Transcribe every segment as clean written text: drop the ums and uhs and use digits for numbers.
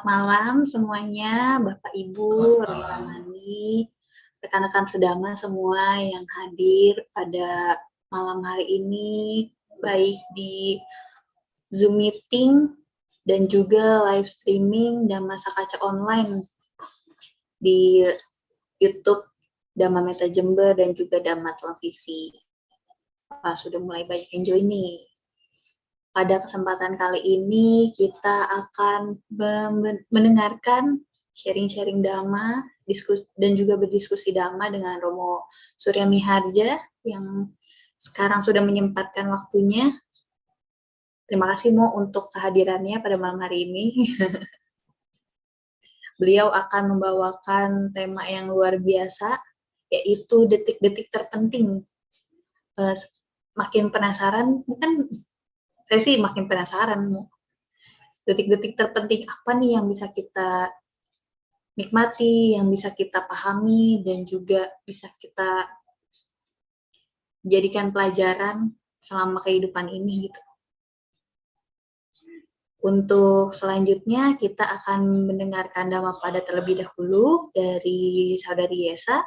Malam semuanya, Bapak Ibu, Romo Ramani, rekan-rekan sedama semua yang hadir pada malam hari ini, baik di Zoom meeting dan juga live streaming dan masa kaca online di YouTube Dhamma Meta Jember dan juga Dhamma Televisi. Sudah mulai banyak yang join nih. Pada kesempatan kali ini kita akan mendengarkan sharing-sharing Dhamma dan juga berdiskusi Dhamma dengan Romo Surya Miharja yang sekarang sudah menyempatkan waktunya. Terima kasih Mo untuk kehadirannya pada malam hari ini. Beliau akan membawakan tema yang luar biasa, yaitu detik-detik terpenting. Makin penasaran, bukan? Saya sih makin penasaran, detik-detik terpenting apa nih yang bisa kita nikmati, yang bisa kita pahami, dan juga bisa kita jadikan pelajaran selama kehidupan ini gitu. Untuk selanjutnya kita akan mendengarkan Dhammapada terlebih dahulu dari Saudari Yesa.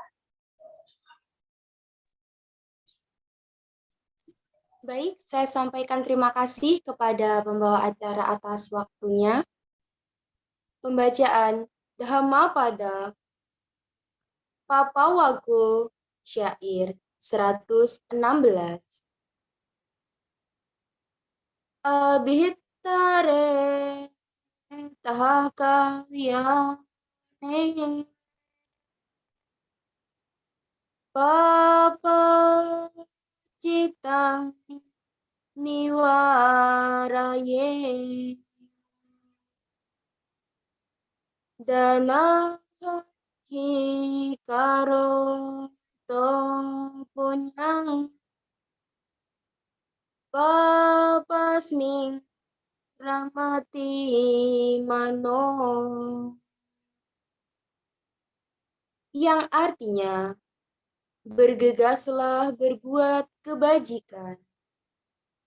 Baik, saya sampaikan terima kasih kepada pembawa acara atas waktunya. Pembacaan Dhammapada Papawago Syair 116. Abhitare tahakalyane Papa Ciptang Niwaraye Dana Hikaro To Punyang Papasming Ramati Mano, yang artinya bergegaslah berbuat kebajikan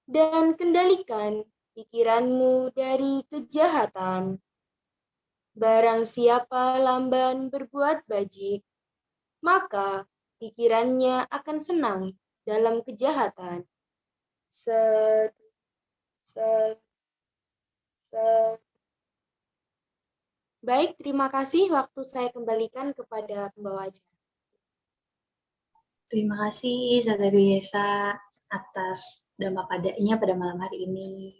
dan kendalikan pikiranmu dari kejahatan. Barang siapa lamban berbuat bajik, maka pikirannya akan senang dalam kejahatan. Baik, terima kasih. Waktu saya kembalikan kepada pembawa acara. Terima kasih Saudari Yesa atas Dhammapadanya pada malam hari ini.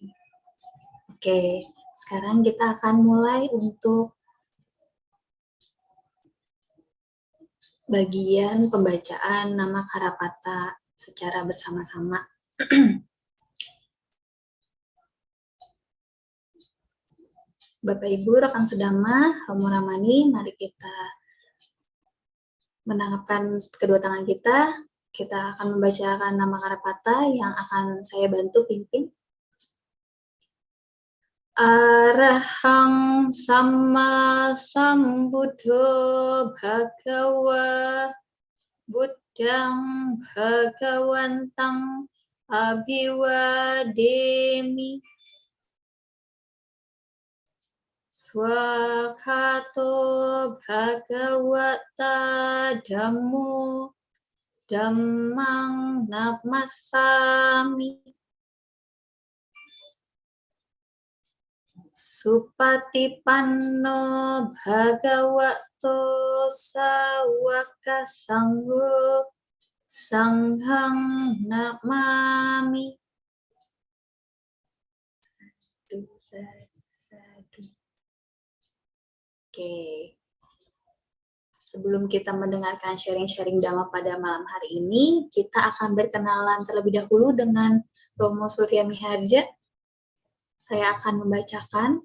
Oke, sekarang kita akan mulai untuk bagian pembacaan nama Karapata secara bersama-sama. Bapak Ibu, rekan sedama, Romo Ramani, mari kita menangkapkan kedua tangan kita. Kita akan membacakan nama Karapata yang akan saya bantu pimpin. Arahang Sama Sambuddho Bhagawa Buddhang Bhagawantang Abhiwademi Swakato Bhagawata Dhammo Dhammang Namasami Supatipanno Bhagavato Sawaka Sangho Sanghang Namami. Oke. Sebelum kita mendengarkan sharing-sharing Dhamma pada malam hari ini, kita akan berkenalan terlebih dahulu dengan Romo Surya Miharja. Saya akan membacakan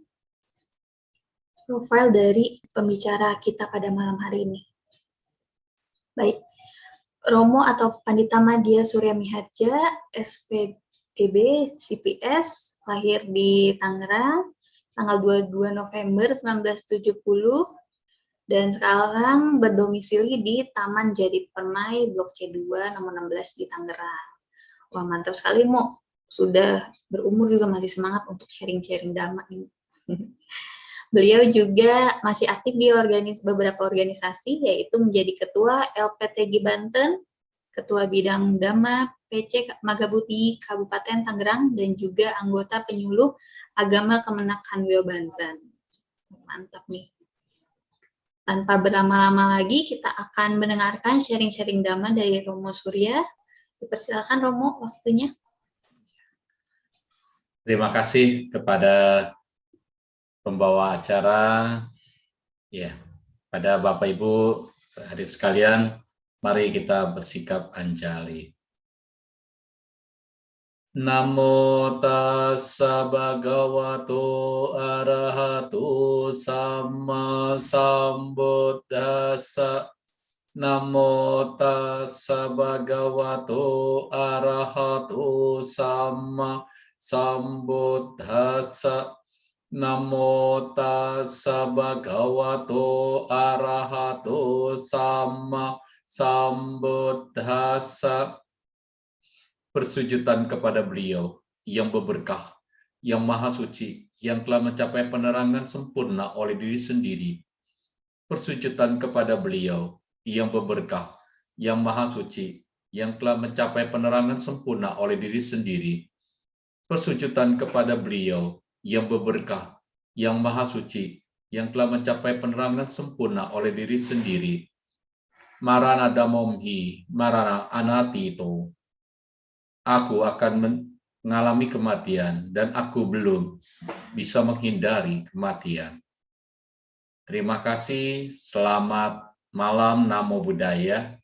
profil dari pembicara kita pada malam hari ini. Baik, Romo atau Pandita Madya Surya Miharja, SPDB, CPS, lahir di Tangerang, tanggal 22 November 1970, dan sekarang berdomisili di Taman Jadi Permai, Blok C2, nomor 16 di Tangerang. Wah, mantap sekali, Mo. Sudah berumur juga masih semangat untuk sharing-sharing Dhamma ini. Beliau juga masih aktif di beberapa organisasi, yaitu menjadi Ketua LPTG Banten, Ketua Bidang Dhamma PC Magabuti Kabupaten Tangerang, dan juga anggota penyuluh agama Kemenak Kanwil Banten. Mantap nih. Tanpa berlama-lama lagi, kita akan mendengarkan sharing-sharing Dhamma dari Romo Surya. Dipersilakan Romo, waktunya. Terima kasih kepada pembawa acara, ya, pada Bapak Ibu hadirin sekalian, mari kita bersikap anjali. Namo tassa bhagavato arahato samma sambuddhassa. Namo tassa bhagavato arahato samma sambuddhassa. Namo tassa bhagavato arahato samma sambuddhassa. Persujudan kepada beliau yang berberkah, yang maha suci, yang telah mencapai penerangan sempurna oleh diri sendiri. Persujudan kepada beliau yang berberkah, yang maha suci, yang telah mencapai penerangan sempurna oleh diri sendiri. Persujudan kepada beliau yang berberkah, yang maha suci, yang telah mencapai penerangan sempurna oleh diri sendiri. Marana damomhi, marana anatito. Aku akan mengalami kematian dan aku belum bisa menghindari kematian. Terima kasih, selamat malam, Namo Buddhaya.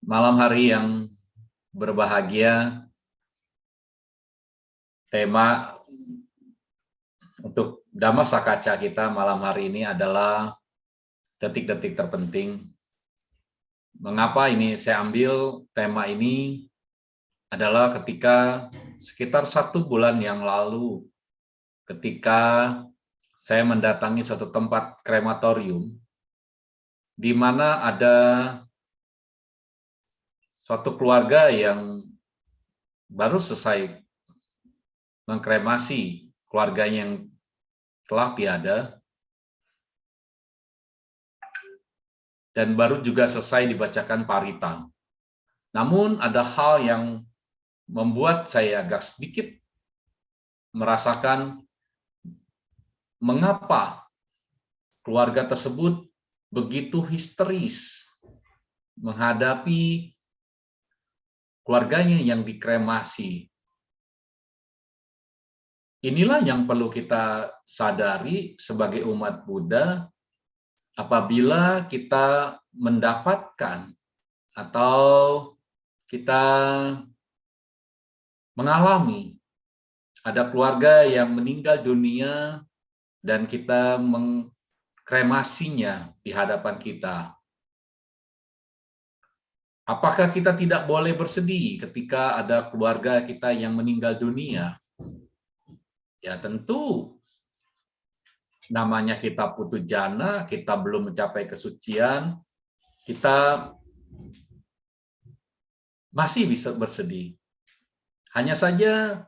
Malam hari yang berbahagia, tema untuk Dhamma Sakaca kita malam hari ini adalah detik-detik terpenting. Mengapa ini saya ambil tema ini adalah ketika sekitar 1 bulan yang lalu, ketika saya mendatangi suatu tempat krematorium, di mana ada suatu keluarga yang baru selesai mengkremasi keluarganya yang telah tiada, dan baru juga selesai dibacakan parita. Namun ada hal yang membuat saya agak sedikit merasakan mengapa keluarga tersebut begitu histeris menghadapi keluarganya yang dikremasi. Inilah yang perlu kita sadari sebagai umat Buddha. Apabila kita mendapatkan atau kita mengalami ada keluarga yang meninggal dunia dan kita mengkremasinya di hadapan kita, apakah kita tidak boleh bersedih ketika ada keluarga kita yang meninggal dunia? Ya tentu. Namanya kita putu jana, kita belum mencapai kesucian, kita masih bisa bersedih. Hanya saja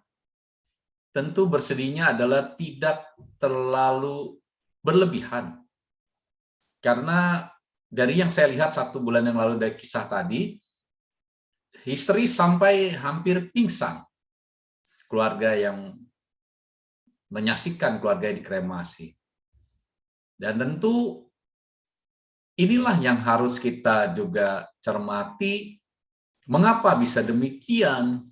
tentu bersedihnya adalah tidak terlalu berlebihan. Karena dari yang saya lihat 1 bulan yang lalu dari kisah tadi, histeris sampai hampir pingsan keluarga yang menyaksikan keluarga yang dikremasi. Dan tentu inilah yang harus kita juga cermati, mengapa bisa demikian,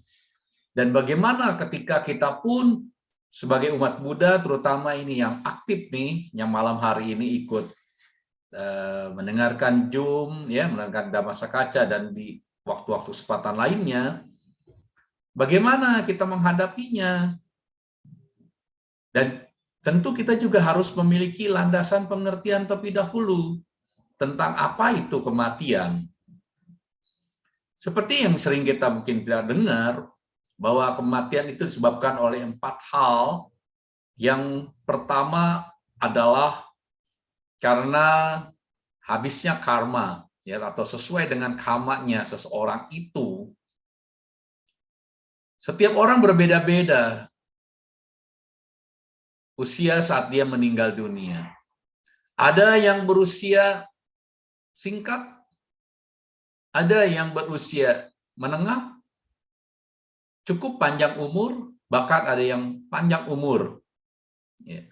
dan bagaimana ketika kita pun sebagai umat Buddha, terutama ini yang aktif nih, yang malam hari ini ikut mendengarkan Zoom, ya, mendengarkan Dhamma Sakaca dan di waktu-waktu kesempatan lainnya, bagaimana kita menghadapinya. Dan tentu kita juga harus memiliki landasan pengertian terlebih dahulu tentang apa itu kematian. Seperti yang sering kita mungkin tidak dengar, bahwa kematian itu disebabkan oleh 4 hal. Yang pertama adalah karena habisnya karma, ya, atau sesuai dengan karmanya seseorang itu. Setiap orang berbeda-beda. usia saat dia meninggal dunia. Ada yang berusia singkat, ada yang berusia menengah, cukup panjang umur, bahkan ada yang panjang umur. Ya.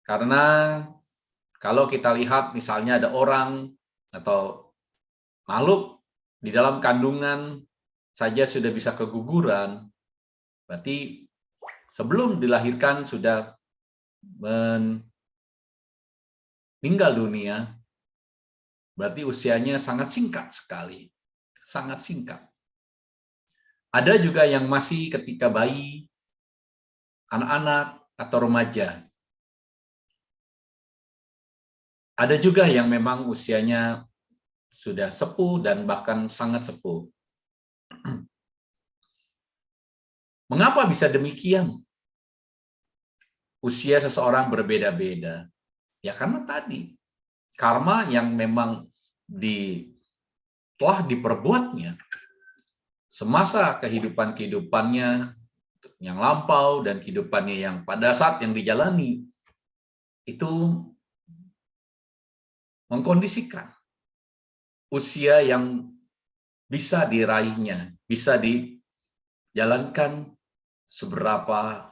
Karena kalau kita lihat misalnya ada orang atau makhluk di dalam kandungan saja sudah bisa keguguran, berarti sebelum dilahirkan sudah meninggal dunia, berarti usianya sangat singkat sekali, sangat singkat. Ada juga yang masih ketika bayi, anak-anak, atau remaja. Ada juga yang memang usianya sudah sepuh dan bahkan sangat sepuh. Mengapa bisa demikian? Usia seseorang berbeda-beda. Ya karena tadi, karma yang memang telah diperbuatnya semasa kehidupannya yang lampau dan kehidupannya yang pada saat yang dijalani, itu mengkondisikan usia yang bisa diraihnya, bisa dijalankan seberapa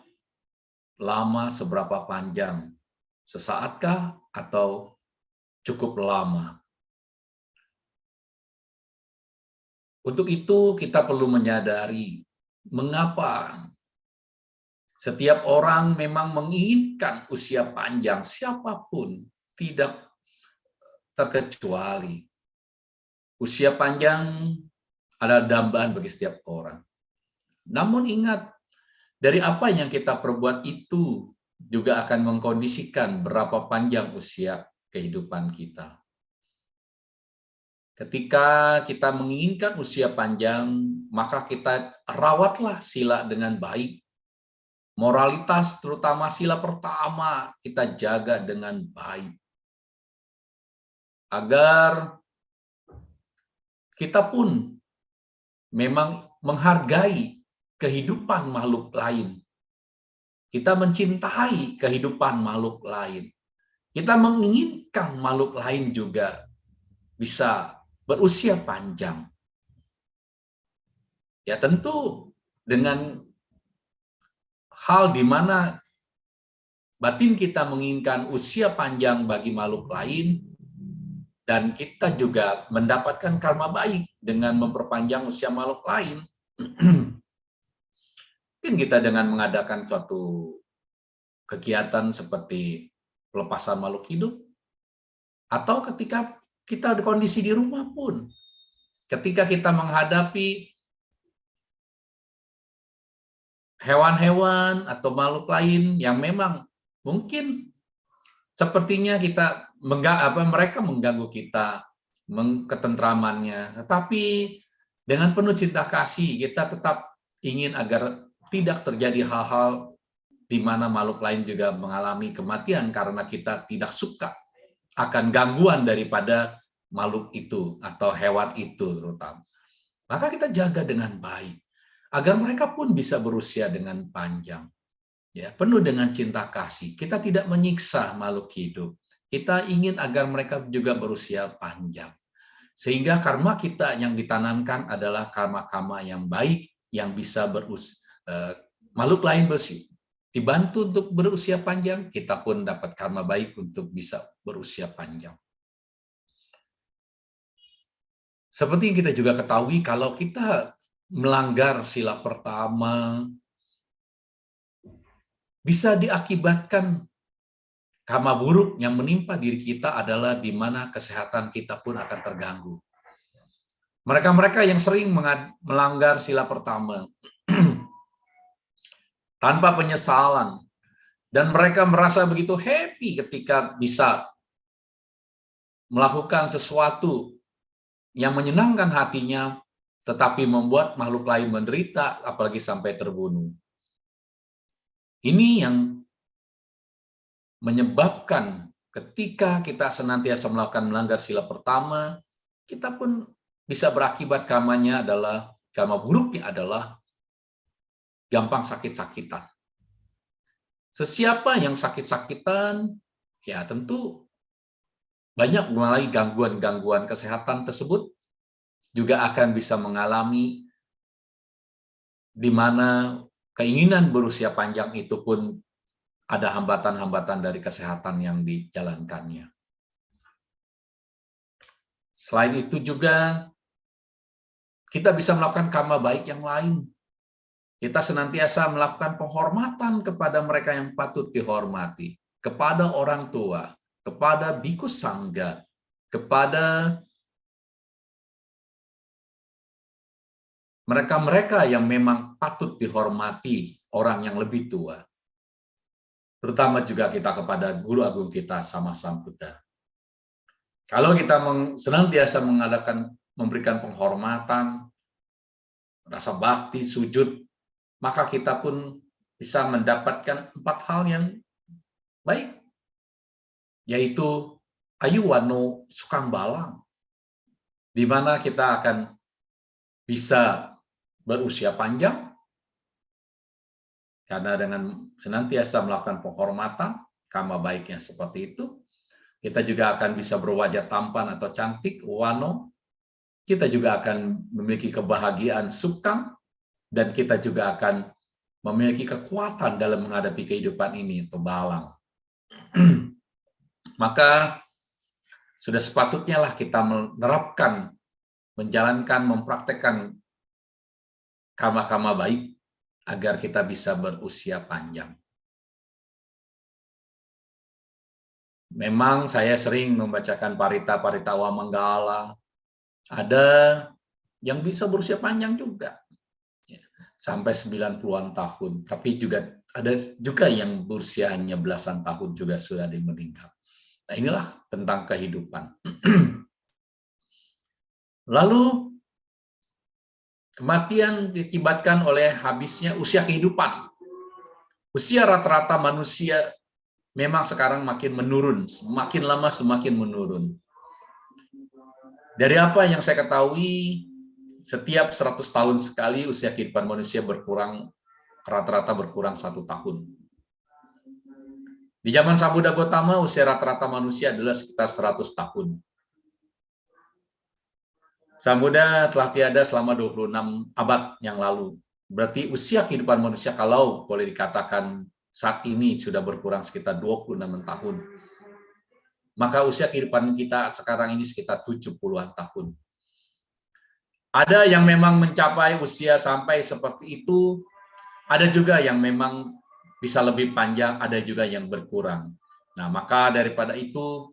lama, seberapa panjang, sesaatkah atau cukup lama. Untuk itu kita perlu menyadari mengapa setiap orang memang menginginkan usia panjang, siapapun, tidak terkecuali. Usia panjang adalah dambaan bagi setiap orang. Namun ingat, dari apa yang kita perbuat itu juga akan mengkondisikan berapa panjang usia kehidupan kita. Ketika kita menginginkan usia panjang, maka kita rawatlah sila dengan baik. Moralitas, terutama sila pertama, kita jaga dengan baik. Agar kita pun memang menghargai kehidupan makhluk lain. Kita mencintai kehidupan makhluk lain. Kita menginginkan makhluk lain juga bisa berusia panjang. Ya tentu dengan hal di mana batin kita menginginkan usia panjang bagi makhluk lain, dan kita juga mendapatkan karma baik dengan memperpanjang usia makhluk lain. Mungkin kita dengan mengadakan suatu kegiatan seperti pelepasan makhluk hidup, atau ketika kita di kondisi di rumah pun, ketika kita menghadapi hewan-hewan atau makhluk lain yang memang mungkin sepertinya mereka mengganggu kita, ketentramannya, tetapi dengan penuh cinta kasih kita tetap ingin agar tidak terjadi hal-hal di mana makhluk lain juga mengalami kematian karena kita tidak suka akan gangguan daripada makhluk itu atau hewan itu terutama. Maka kita jaga dengan baik agar mereka pun bisa berusia dengan panjang. Ya, penuh dengan cinta kasih. Kita tidak menyiksa makhluk hidup. Kita ingin agar mereka juga berusia panjang. Sehingga karma kita yang ditanamkan adalah karma-karma yang baik yang bisa makhluk lain dibantu untuk berusia panjang, kita pun dapat karma baik untuk bisa berusia panjang. Seperti yang kita juga ketahui, kalau kita melanggar sila pertama, bisa diakibatkan karma buruk yang menimpa diri kita adalah di mana kesehatan kita pun akan terganggu. Mereka-mereka yang sering melanggar sila pertama, tanpa penyesalan, dan mereka merasa begitu happy ketika bisa melakukan sesuatu yang menyenangkan hatinya, tetapi membuat makhluk lain menderita, apalagi sampai terbunuh. Ini yang menyebabkan ketika kita senantiasa melakukan melanggar sila pertama, kita pun bisa berakibat karma buruknya adalah gampang sakit-sakitan. Sesiapa yang sakit-sakitan, ya tentu banyak mulai gangguan-gangguan kesehatan tersebut juga akan bisa mengalami di mana keinginan berusia panjang itu pun ada hambatan-hambatan dari kesehatan yang dijalankannya. Selain itu juga kita bisa melakukan karma baik yang lain. Kita senantiasa melakukan penghormatan kepada mereka yang patut dihormati, kepada orang tua, kepada biku sangga, kepada mereka-mereka yang memang patut dihormati, orang yang lebih tua. Terutama juga kita kepada guru agung kita, Sama Sambuddha. Kalau kita senantiasa memberikan penghormatan, rasa bakti, sujud, maka kita pun bisa mendapatkan 4 hal yang baik, yaitu ayu wano sukang balang, di mana kita akan bisa berusia panjang, karena dengan senantiasa melakukan penghormatan, karma baiknya seperti itu. Kita juga akan bisa berwajah tampan atau cantik, wano. Kita juga akan memiliki kebahagiaan, sukang, dan kita juga akan memiliki kekuatan dalam menghadapi kehidupan ini, atau balang. Maka sudah sepatutnya lah kita menerapkan, menjalankan, mempraktekkan karma-karma baik agar kita bisa berusia panjang. Memang saya sering membacakan parita-parita Wamanggala, ada yang bisa berusia panjang juga, sampai 90-an tahun, tapi juga ada juga yang berusia hanya belasan tahun juga sudah meninggal. Nah, inilah tentang kehidupan. Lalu kematian diakibatkan oleh habisnya usia kehidupan. Usia rata-rata manusia memang sekarang makin menurun, semakin lama semakin menurun. Dari apa yang saya ketahui, setiap 100 tahun sekali usia kehidupan manusia berkurang, rata-rata berkurang 1 tahun. Di zaman Sambuddha Gautama, usia rata-rata manusia adalah sekitar 100 tahun. Sambuddha telah tiada selama 26 abad yang lalu. Berarti usia kehidupan manusia kalau boleh dikatakan saat ini sudah berkurang sekitar 26 tahun. Maka usia kehidupan kita sekarang ini sekitar 70-an tahun. Ada yang memang mencapai usia sampai seperti itu, ada juga yang memang bisa lebih panjang, ada juga yang berkurang. Nah, maka daripada itu,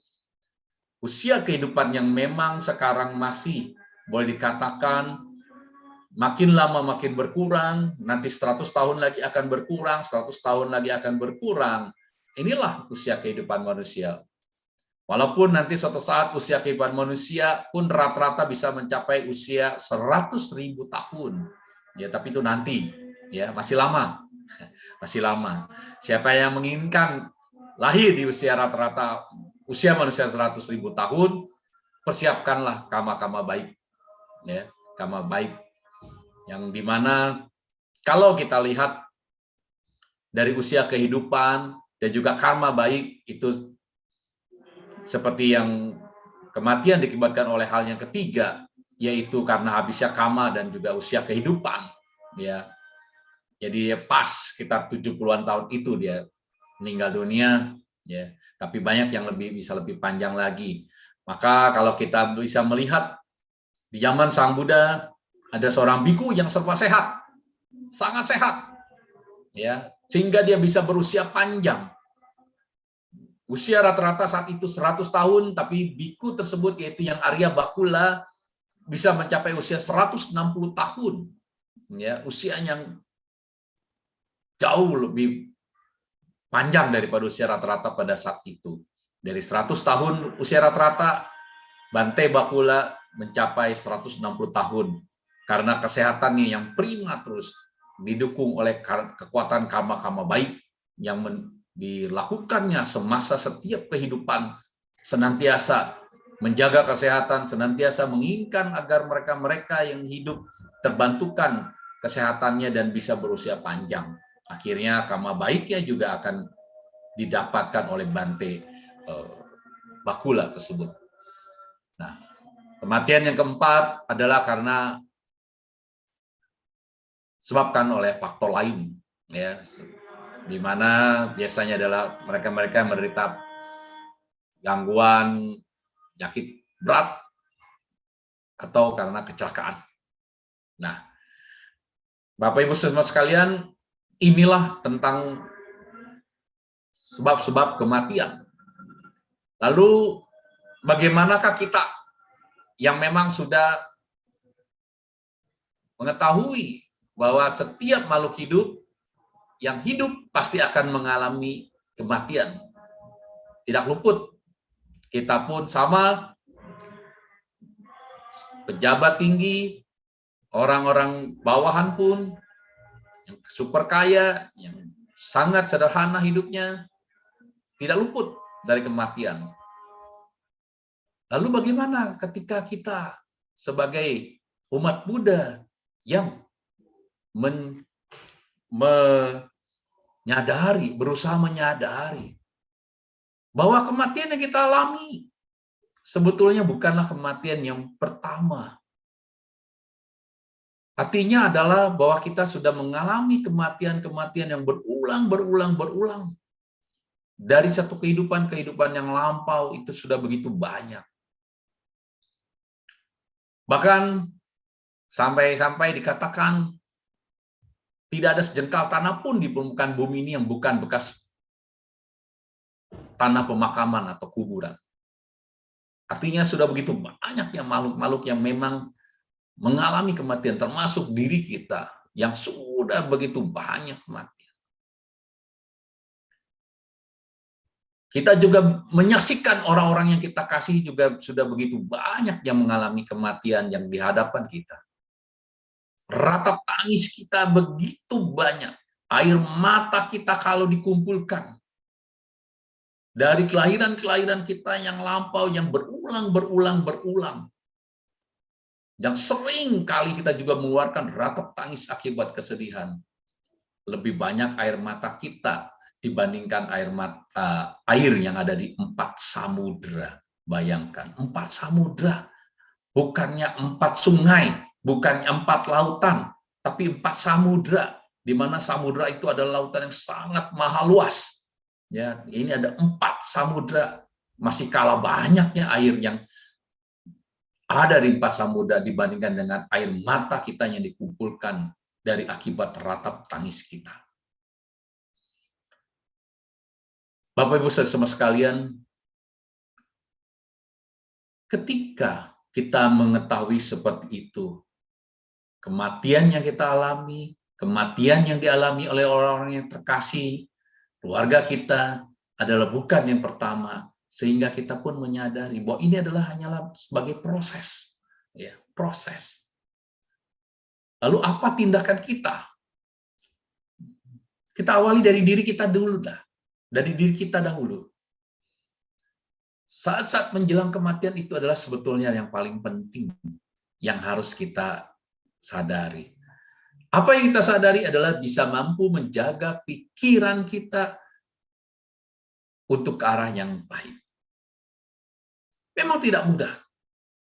usia kehidupan yang memang sekarang masih boleh dikatakan makin lama makin berkurang, nanti 100 tahun lagi akan berkurang, 100 tahun lagi akan berkurang. Inilah usia kehidupan manusia. Walaupun nanti suatu saat usia kehidupan manusia pun rata-rata bisa mencapai usia 100.000 tahun. Ya, tapi itu nanti, ya, masih lama. Masih lama. Siapa yang menginginkan lahir di usia rata-rata usia manusia 100.000 tahun, persiapkanlah karma-karma baik. Ya, karma baik yang dimana kalau kita lihat dari usia kehidupan dan juga karma baik itu seperti yang kematian diakibatkan oleh hal yang ketiga, yaitu karena habisnya karma dan juga usia kehidupan, ya. Jadi pas sekitar 70-an tahun itu dia meninggal dunia, ya. Tapi banyak yang bisa lebih panjang lagi. Maka kalau kita bisa melihat di zaman Sang Buddha ada seorang biku yang serba sehat, sangat sehat, ya, sehingga dia bisa berusia panjang. Usia rata-rata saat itu 100 tahun, tapi biku tersebut yaitu yang Arya Bakula bisa mencapai usia 160 tahun, ya, usia yang jauh lebih panjang daripada usia rata-rata pada saat itu. Dari 100 tahun usia rata-rata, Bante Bakula mencapai 160 tahun. Karena kesehatannya yang prima terus didukung oleh kekuatan karma-karma baik yang dilakukannya semasa setiap kehidupan, senantiasa menjaga kesehatan, senantiasa menginginkan agar mereka-mereka yang hidup terbantukan kesehatannya dan bisa berusia panjang. Akhirnya karma baiknya juga akan didapatkan oleh Bante Bakula tersebut. Nah, kematian yang keempat adalah karena disebabkan oleh faktor lain, ya, di mana biasanya adalah mereka-mereka menderita gangguan penyakit berat atau karena kecelakaan. Nah, Bapak Ibu semua sekalian, inilah tentang sebab-sebab kematian. Lalu bagaimanakah kita yang memang sudah mengetahui bahwa setiap makhluk hidup yang hidup pasti akan mengalami kematian. Tidak luput. Kita pun sama, pejabat tinggi, orang-orang bawahan pun, yang super kaya, yang sangat sederhana hidupnya, tidak luput dari kematian. Lalu bagaimana ketika kita sebagai umat Buddha yang menyadari, berusaha menyadari bahwa kematian yang kita alami sebetulnya bukanlah kematian yang pertama. Artinya adalah bahwa kita sudah mengalami kematian-kematian yang berulang. Dari satu kehidupan yang lampau itu sudah begitu banyak. Bahkan sampai dikatakan tidak ada sejengkal tanah pun di permukaan bumi ini yang bukan bekas tanah pemakaman atau kuburan. Artinya sudah begitu banyaknya makhluk-makhluk yang memang mengalami kematian, termasuk diri kita yang sudah begitu banyak mati. Kita juga menyaksikan orang-orang yang kita kasih juga sudah begitu banyak yang mengalami kematian yang di hadapan kita. Ratap tangis kita begitu banyak. Air mata kita kalau dikumpulkan. Dari kelahiran-kelahiran kita yang lampau, yang berulang. Yang sering kali kita juga mengeluarkan ratap tangis akibat kesedihan. Lebih banyak air mata kita dibandingkan air yang ada di 4 samudra. Bayangkan, 4 samudra. Bukannya 4 sungai, bukannya 4 lautan, tapi 4 samudra. Di mana samudra itu adalah lautan yang sangat maha luas. Ya, ini ada 4 samudra. Masih kalah banyaknya air yang ada di 4 samudra dibandingkan dengan air mata kita yang dikumpulkan dari akibat ratap tangis kita. Bapak Ibu semua sekalian, ketika kita mengetahui seperti itu, kematian yang kita alami, kematian yang dialami oleh orang-orang yang terkasih, keluarga kita adalah bukan yang pertama, sehingga kita pun menyadari bahwa ini adalah hanyalah sebagai proses, ya, proses. Lalu apa tindakan kita? Kita awali dari diri kita dulu dah. Dari diri kita dahulu. Saat-saat menjelang kematian itu adalah sebetulnya yang paling penting yang harus kita sadari. Apa yang kita sadari adalah bisa mampu menjaga pikiran kita untuk ke arah yang baik. Memang tidak mudah,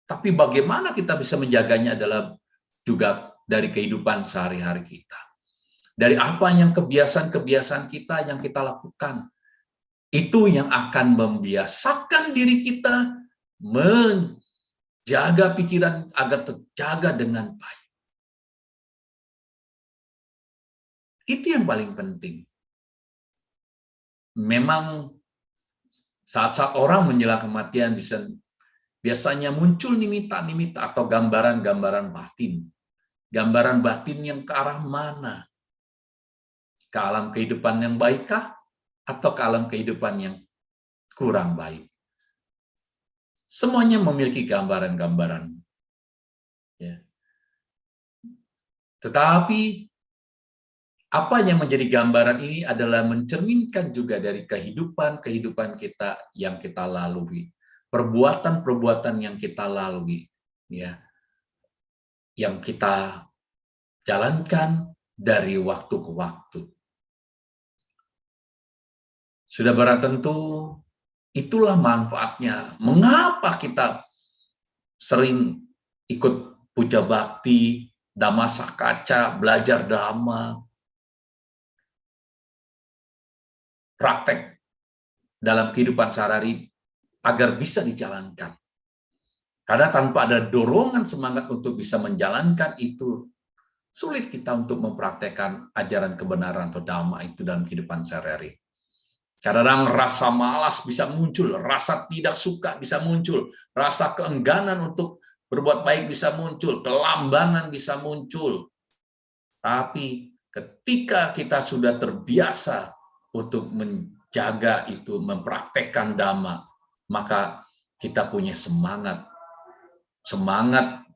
tapi bagaimana kita bisa menjaganya adalah juga dari kehidupan sehari-hari kita. Dari apa yang kebiasaan-kebiasaan kita yang kita lakukan. Itu yang akan membiasakan diri kita menjaga pikiran agar terjaga dengan baik. Itu yang paling penting. Memang saat-saat orang menjelang kematian biasanya muncul nimitta-nimitta atau gambaran-gambaran batin. Gambaran batin yang ke arah mana? Ke alam kehidupan yang baikkah? Atau ke alam kehidupan yang kurang baik. Semuanya memiliki gambaran-gambaran. Ya. Tetapi apa yang menjadi gambaran ini adalah mencerminkan juga dari kehidupan kita yang kita lalui. Perbuatan-perbuatan yang kita lalui. Ya. Yang kita jalankan dari waktu ke waktu. Sudah barang tentu itulah manfaatnya. Mengapa kita sering ikut puja bakti, dhamma sakaca, belajar dhamma, praktek dalam kehidupan sehari-hari agar bisa dijalankan. Karena tanpa ada dorongan semangat untuk bisa menjalankan itu, sulit kita untuk mempraktekkan ajaran kebenaran atau dhamma itu dalam kehidupan sehari-hari. Kadang rasa malas bisa muncul, rasa tidak suka bisa muncul, rasa keengganan untuk berbuat baik bisa muncul, kelambanan bisa muncul. Tapi ketika kita sudah terbiasa untuk menjaga itu, mempraktekkan dhamma, maka kita punya semangat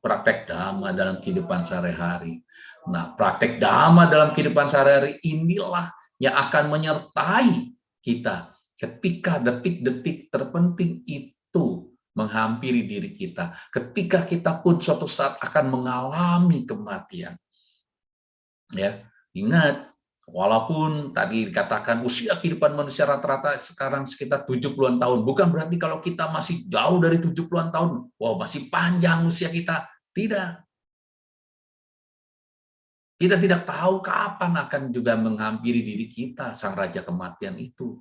praktek dhamma dalam kehidupan sehari-hari. Nah, praktek dhamma dalam kehidupan sehari-hari inilah yang akan menyertai kita ketika detik-detik terpenting itu menghampiri diri kita, ketika kita pun suatu saat akan mengalami kematian. Ya, ingat, walaupun tadi dikatakan usia kehidupan manusia rata-rata sekarang sekitar 70-an tahun, bukan berarti kalau kita masih jauh dari 70-an tahun, wow, masih panjang usia kita. Tidak. Kita tidak tahu kapan akan juga menghampiri diri kita, sang raja kematian itu.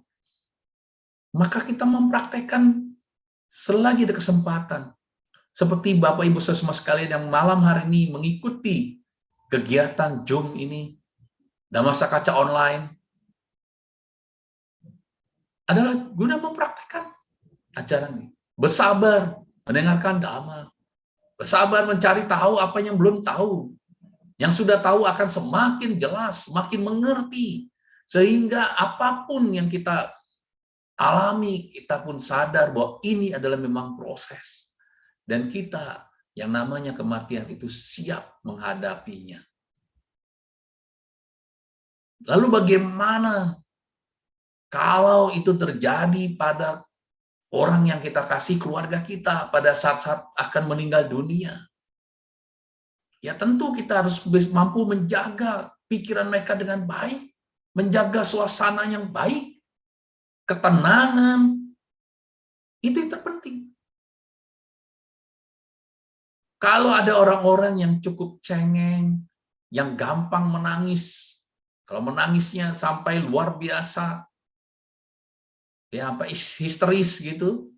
Maka kita mempraktekkan selagi ada kesempatan. Seperti Bapak Ibu semua sekalian yang malam hari ini mengikuti kegiatan Zoom ini, dhamma sakaca online, adalah guna mempraktekkan ajaran ini. Bersabar mendengarkan dhamma. Bersabar mencari tahu apa yang belum tahu. Yang sudah tahu akan semakin jelas, semakin mengerti. Sehingga apapun yang kita alami, kita pun sadar bahwa ini adalah memang proses. Dan kita yang namanya kematian itu siap menghadapinya. Lalu bagaimana kalau itu terjadi pada orang yang kita kasih, keluarga kita, pada saat-saat akan meninggal dunia? Ya tentu kita harus mampu menjaga pikiran mereka dengan baik, menjaga suasana yang baik, ketenangan, itu yang terpenting. Kalau ada orang-orang yang cukup cengeng, yang gampang menangis, kalau menangisnya sampai luar biasa, ya sampai histeris gitu,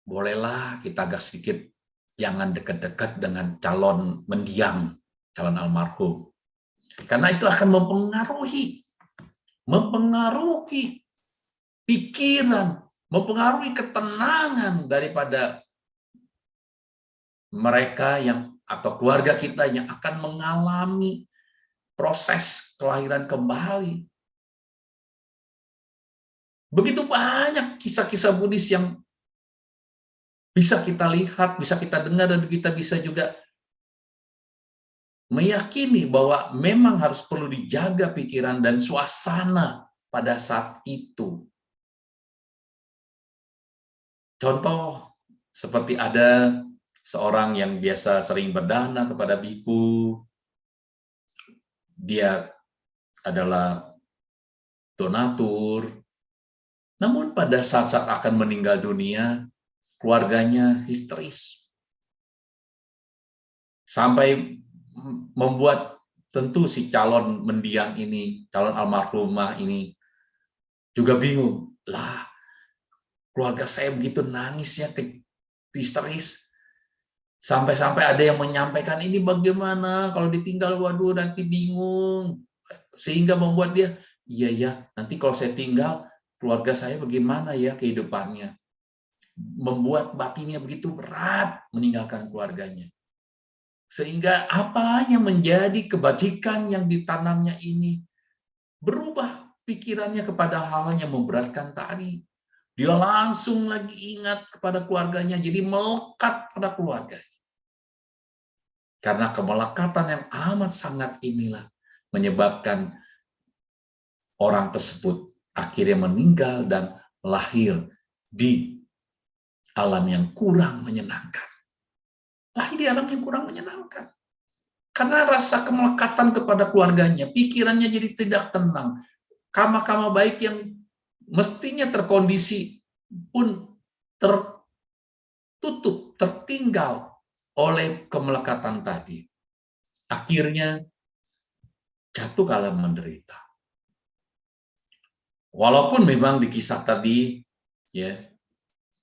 bolehlah kita agak sedikit jangan dekat-dekat dengan calon mendiang, calon almarhum. Karena itu akan mempengaruhi pikiran, mempengaruhi ketenangan daripada mereka yang atau keluarga kita yang akan mengalami proses kelahiran kembali. Begitu banyak kisah-kisah Buddhis yang bisa kita lihat, bisa kita dengar, dan kita bisa juga meyakini bahwa memang harus perlu dijaga pikiran dan suasana pada saat itu. Contoh, seperti ada seorang yang biasa sering berdana kepada biku, dia adalah donatur, namun pada saat-saat akan meninggal dunia, keluarganya histeris. Sampai membuat tentu si calon mendiang ini, calon almarhumah ini juga bingung. Lah, keluarga saya begitu nangisnya, histeris. Sampai-sampai ada yang menyampaikan, ini bagaimana kalau ditinggal, waduh nanti bingung. Sehingga membuat dia, iya, nanti kalau saya tinggal, keluarga saya bagaimana ya kehidupannya. Membuat batinnya begitu berat meninggalkan keluarganya. Sehingga apa yang menjadi kebajikan yang ditanamnya ini berubah pikirannya kepada hal yang memberatkan tadi. Dia langsung lagi ingat kepada keluarganya, jadi melekat pada keluarganya. Karena kemelekatan yang amat sangat inilah menyebabkan orang tersebut akhirnya meninggal dan lahir di alam yang kurang menyenangkan. Lahir di alam yang kurang menyenangkan. Karena rasa kemelekatan kepada keluarganya, pikirannya jadi tidak tenang. Karma-karma baik yang mestinya terkondisi pun tertutup, tertinggal oleh kemelekatan tadi. Akhirnya jatuh ke alam menderita. Walaupun memang di kisah tadi, ya,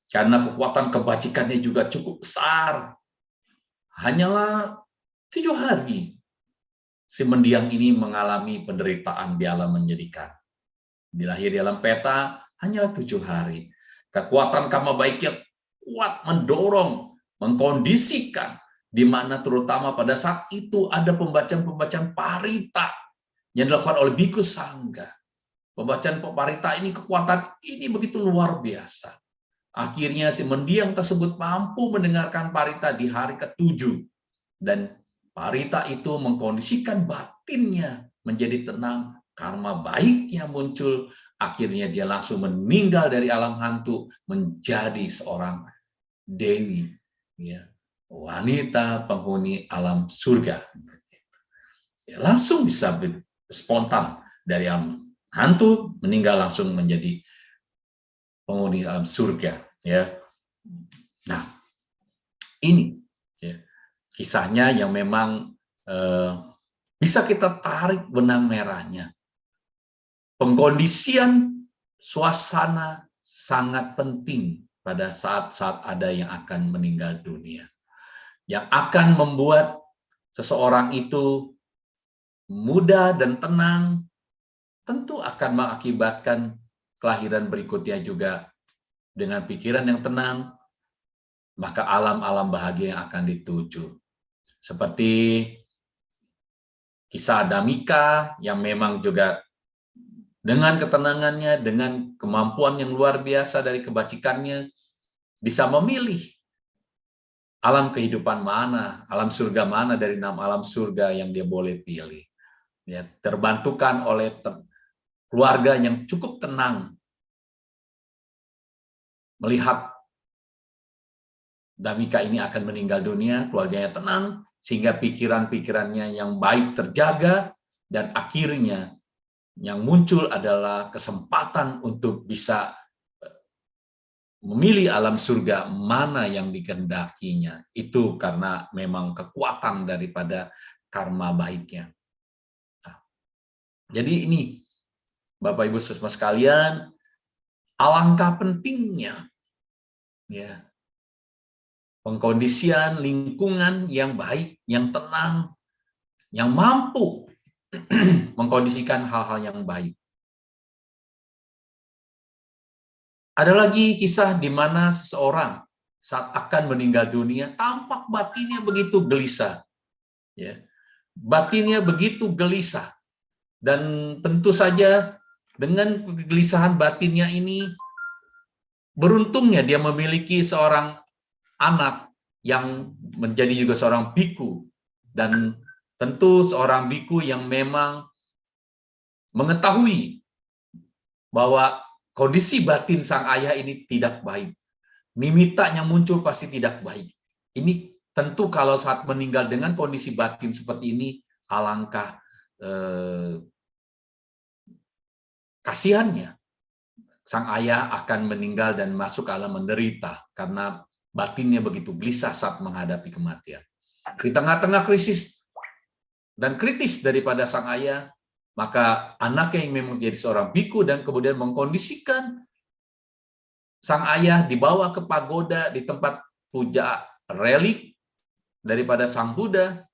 karena kekuatan kebajikannya juga cukup besar, hanyalah 7 hari si mendiang ini mengalami penderitaan di alam menyedihkan. Dilahir di alam peta hanyalah 7 hari. Kekuatan karma baiknya kuat mendorong, mengkondisikan, di mana terutama pada saat itu ada pembacaan-pembacaan parita yang dilakukan oleh Bhikkhu Sangga. Pembacaan parita ini, kekuatan ini begitu luar biasa. Akhirnya si mendiang tersebut mampu mendengarkan parita di hari ke-7. Dan parita itu mengkondisikan batinnya menjadi tenang, karma baiknya muncul, akhirnya dia langsung meninggal dari alam hantu menjadi seorang dewi, ya, wanita penghuni alam surga. Ya, langsung bisa spontan dari alam hantu meninggal langsung menjadi penghuni alam surga. Ya, nah ini ya, kisahnya yang memang bisa kita tarik benang merahnya. Pengkondisian suasana sangat penting pada saat-saat ada yang akan meninggal dunia. Yang akan membuat seseorang itu mudah dan tenang, tentu akan mengakibatkan kelahiran berikutnya juga dengan pikiran yang tenang, maka alam-alam bahagia yang akan dituju. Seperti kisah Damika yang memang juga dengan ketenangannya, dengan kemampuan yang luar biasa dari kebajikannya, bisa memilih alam kehidupan mana, alam surga mana dari 6 alam surga yang dia boleh pilih. Ya, terbantukan oleh keluarga yang cukup tenang, melihat Damika ini akan meninggal dunia, keluarganya tenang, sehingga pikiran-pikirannya yang baik terjaga, dan akhirnya yang muncul adalah kesempatan untuk bisa memilih alam surga mana yang dikehendakinya. Itu karena memang kekuatan daripada karma baiknya. Nah, jadi ini, Bapak Ibu Saudara sekalian, alangkah pentingnya ya pengkondisian lingkungan yang baik, yang tenang, yang mampu mengkondisikan hal-hal yang baik. Ada lagi kisah di mana seseorang saat akan meninggal dunia tampak batinnya begitu gelisah. Ya. Batinnya begitu gelisah. Dan tentu saja dengan kegelisahan batinnya ini, beruntungnya dia memiliki seorang anak yang menjadi juga seorang biku. Dan tentu seorang biku yang memang mengetahui bahwa kondisi batin sang ayah ini tidak baik. Nimitta yang muncul pasti tidak baik. Ini tentu kalau saat meninggal dengan kondisi batin seperti ini, alangkah kasihannya. Sang ayah akan meninggal dan masuk ke alam menderita karena batinnya begitu gelisah saat menghadapi kematian. Di tengah-tengah krisis dan kritis daripada sang ayah, maka anaknya yang memang menjadi seorang biku dan kemudian mengkondisikan sang ayah dibawa ke pagoda di tempat puja relik daripada sang Buddha,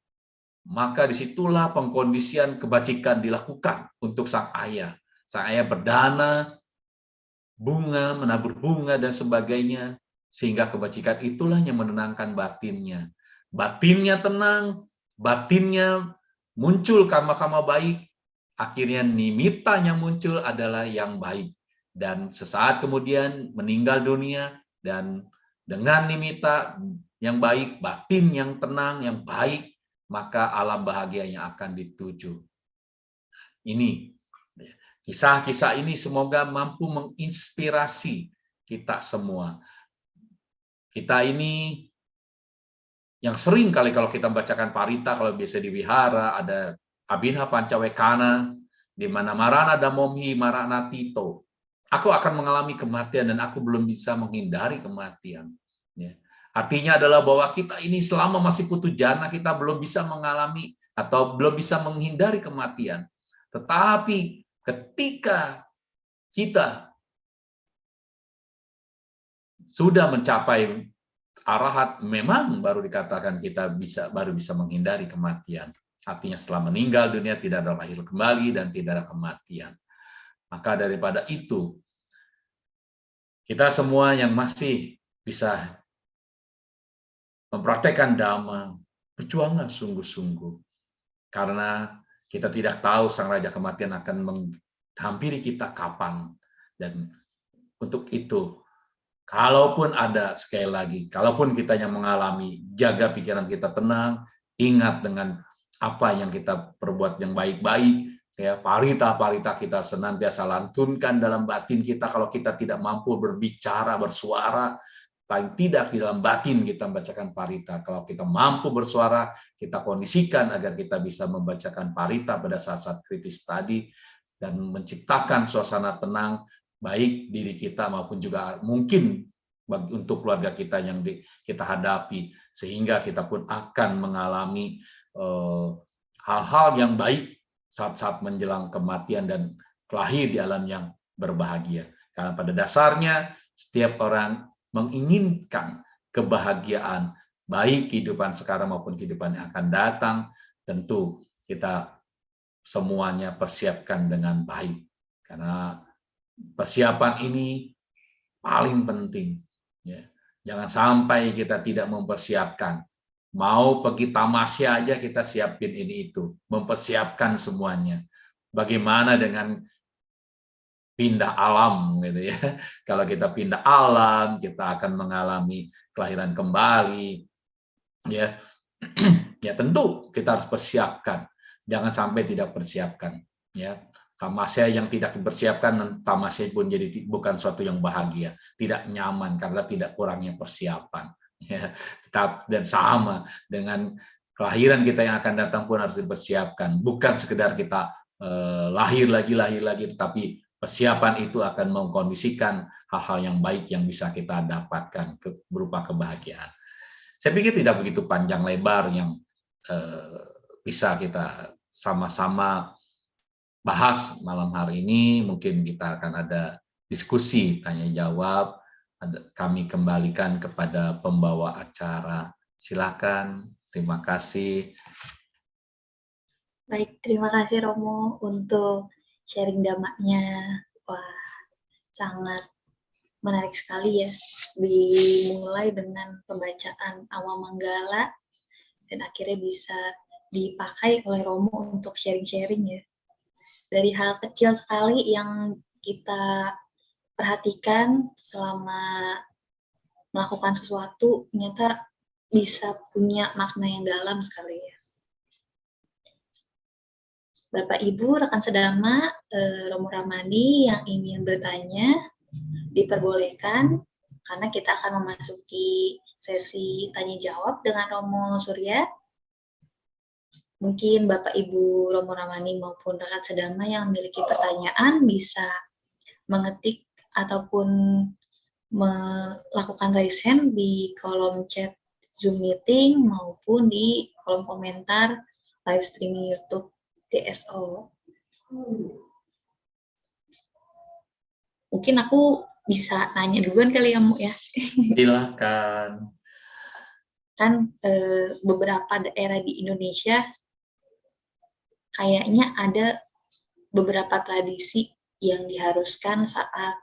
maka disitulah pengkondisian kebajikan dilakukan untuk sang ayah. Sang ayah berdana, bunga, menabur bunga, dan sebagainya, sehingga kebajikan itulah yang menenangkan batinnya. Batinnya tenang, batinnya muncul karma-karma baik, akhirnya nimitta yang muncul adalah yang baik. Dan sesaat kemudian meninggal dunia, dan dengan nimitta yang baik, batin yang tenang, yang baik, maka alam bahagia yang akan dituju. Ini kisah-kisah ini semoga mampu menginspirasi kita semua. Kita ini yang sering kali kalau kita bacakan parita, kalau biasa di wihara, ada Abhinha Pancawekana, di mana Marana Damomhi Marana Tito. aku akan mengalami kematian dan aku belum bisa menghindari kematian. Ya. Artinya adalah bahwa kita ini selama masih putu jana, kita belum bisa mengalami atau belum bisa menghindari kematian. Tetapi ketika kita sudah mencapai arahat, memang baru dikatakan kita baru bisa menghindari kematian. Artinya setelah meninggal dunia tidak ada lahir kembali dan tidak ada kematian. Maka daripada itu, kita semua yang masih bisa mempraktekkan Dhamma, berjuanglah sungguh-sungguh. Karena kita tidak tahu Sang Raja Kematian akan menghampiri kita kapan. Dan untuk itu, kalaupun ada, sekali lagi, kalaupun kita yang mengalami, jaga pikiran kita tenang, ingat dengan apa yang kita perbuat yang baik-baik, ya, parita-parita kita senantiasa lantunkan dalam batin kita. Kalau kita tidak mampu berbicara, bersuara, paling tidak di dalam batin kita membacakan parita. Kalau kita mampu bersuara, kita kondisikan agar kita bisa membacakan parita pada saat-saat kritis tadi, dan menciptakan suasana tenang, baik diri kita maupun juga mungkin untuk keluarga kita yang kita hadapi, sehingga kita pun akan mengalami hal-hal yang baik saat-saat menjelang kematian dan lahir di alam yang berbahagia. Karena pada dasarnya setiap orang menginginkan kebahagiaan, baik kehidupan sekarang maupun kehidupan yang akan datang. Tentu kita semuanya persiapkan dengan baik, karena persiapan ini paling penting. Ya. Jangan sampai kita tidak mempersiapkan. Mau pergi tamasya aja kita siapin ini itu, mempersiapkan semuanya. Bagaimana dengan pindah alam gitu ya? Kalau kita pindah alam, kita akan mengalami kelahiran kembali. Ya, ya tentu kita harus persiapkan. Jangan sampai tidak persiapkan. Ya. Tamasya yang tidak dipersiapkan, tamasya pun jadi bukan suatu yang bahagia, tidak nyaman karena tidak kurangnya persiapan. Ya, dan sama dengan kelahiran kita yang akan datang pun harus dipersiapkan. Bukan sekedar kita lahir lagi, tetapi persiapan itu akan mengkondisikan hal-hal yang baik yang bisa kita dapatkan berupa kebahagiaan. Saya pikir tidak begitu panjang lebar yang bisa kita sama-sama bahas malam hari ini. Mungkin kita akan ada diskusi tanya jawab. Kami kembalikan kepada pembawa acara. Silakan. Terima kasih. Baik, terima kasih Romo untuk sharing damanya. Wah, sangat menarik sekali ya. Dimulai dengan pembacaan awal manggala dan akhirnya bisa dipakai oleh Romo untuk sharing-sharing ya. Dari hal kecil sekali yang kita perhatikan selama melakukan sesuatu, ternyata bisa punya makna yang dalam sekali ya. Bapak Ibu, rekan sedama, Romo Ramani yang ingin bertanya, diperbolehkan, karena kita akan memasuki sesi tanya jawab dengan Romo Surya. Mungkin Bapak Ibu Romo Ramani maupun rekan sedama yang memiliki pertanyaan bisa mengetik ataupun melakukan raise hand di kolom chat Zoom meeting maupun di kolom komentar live streaming YouTube DSO. Mungkin aku bisa nanya duluan kali ya, Mu ya. Silakan. Kan beberapa daerah di Indonesia kayaknya ada beberapa tradisi yang diharuskan saat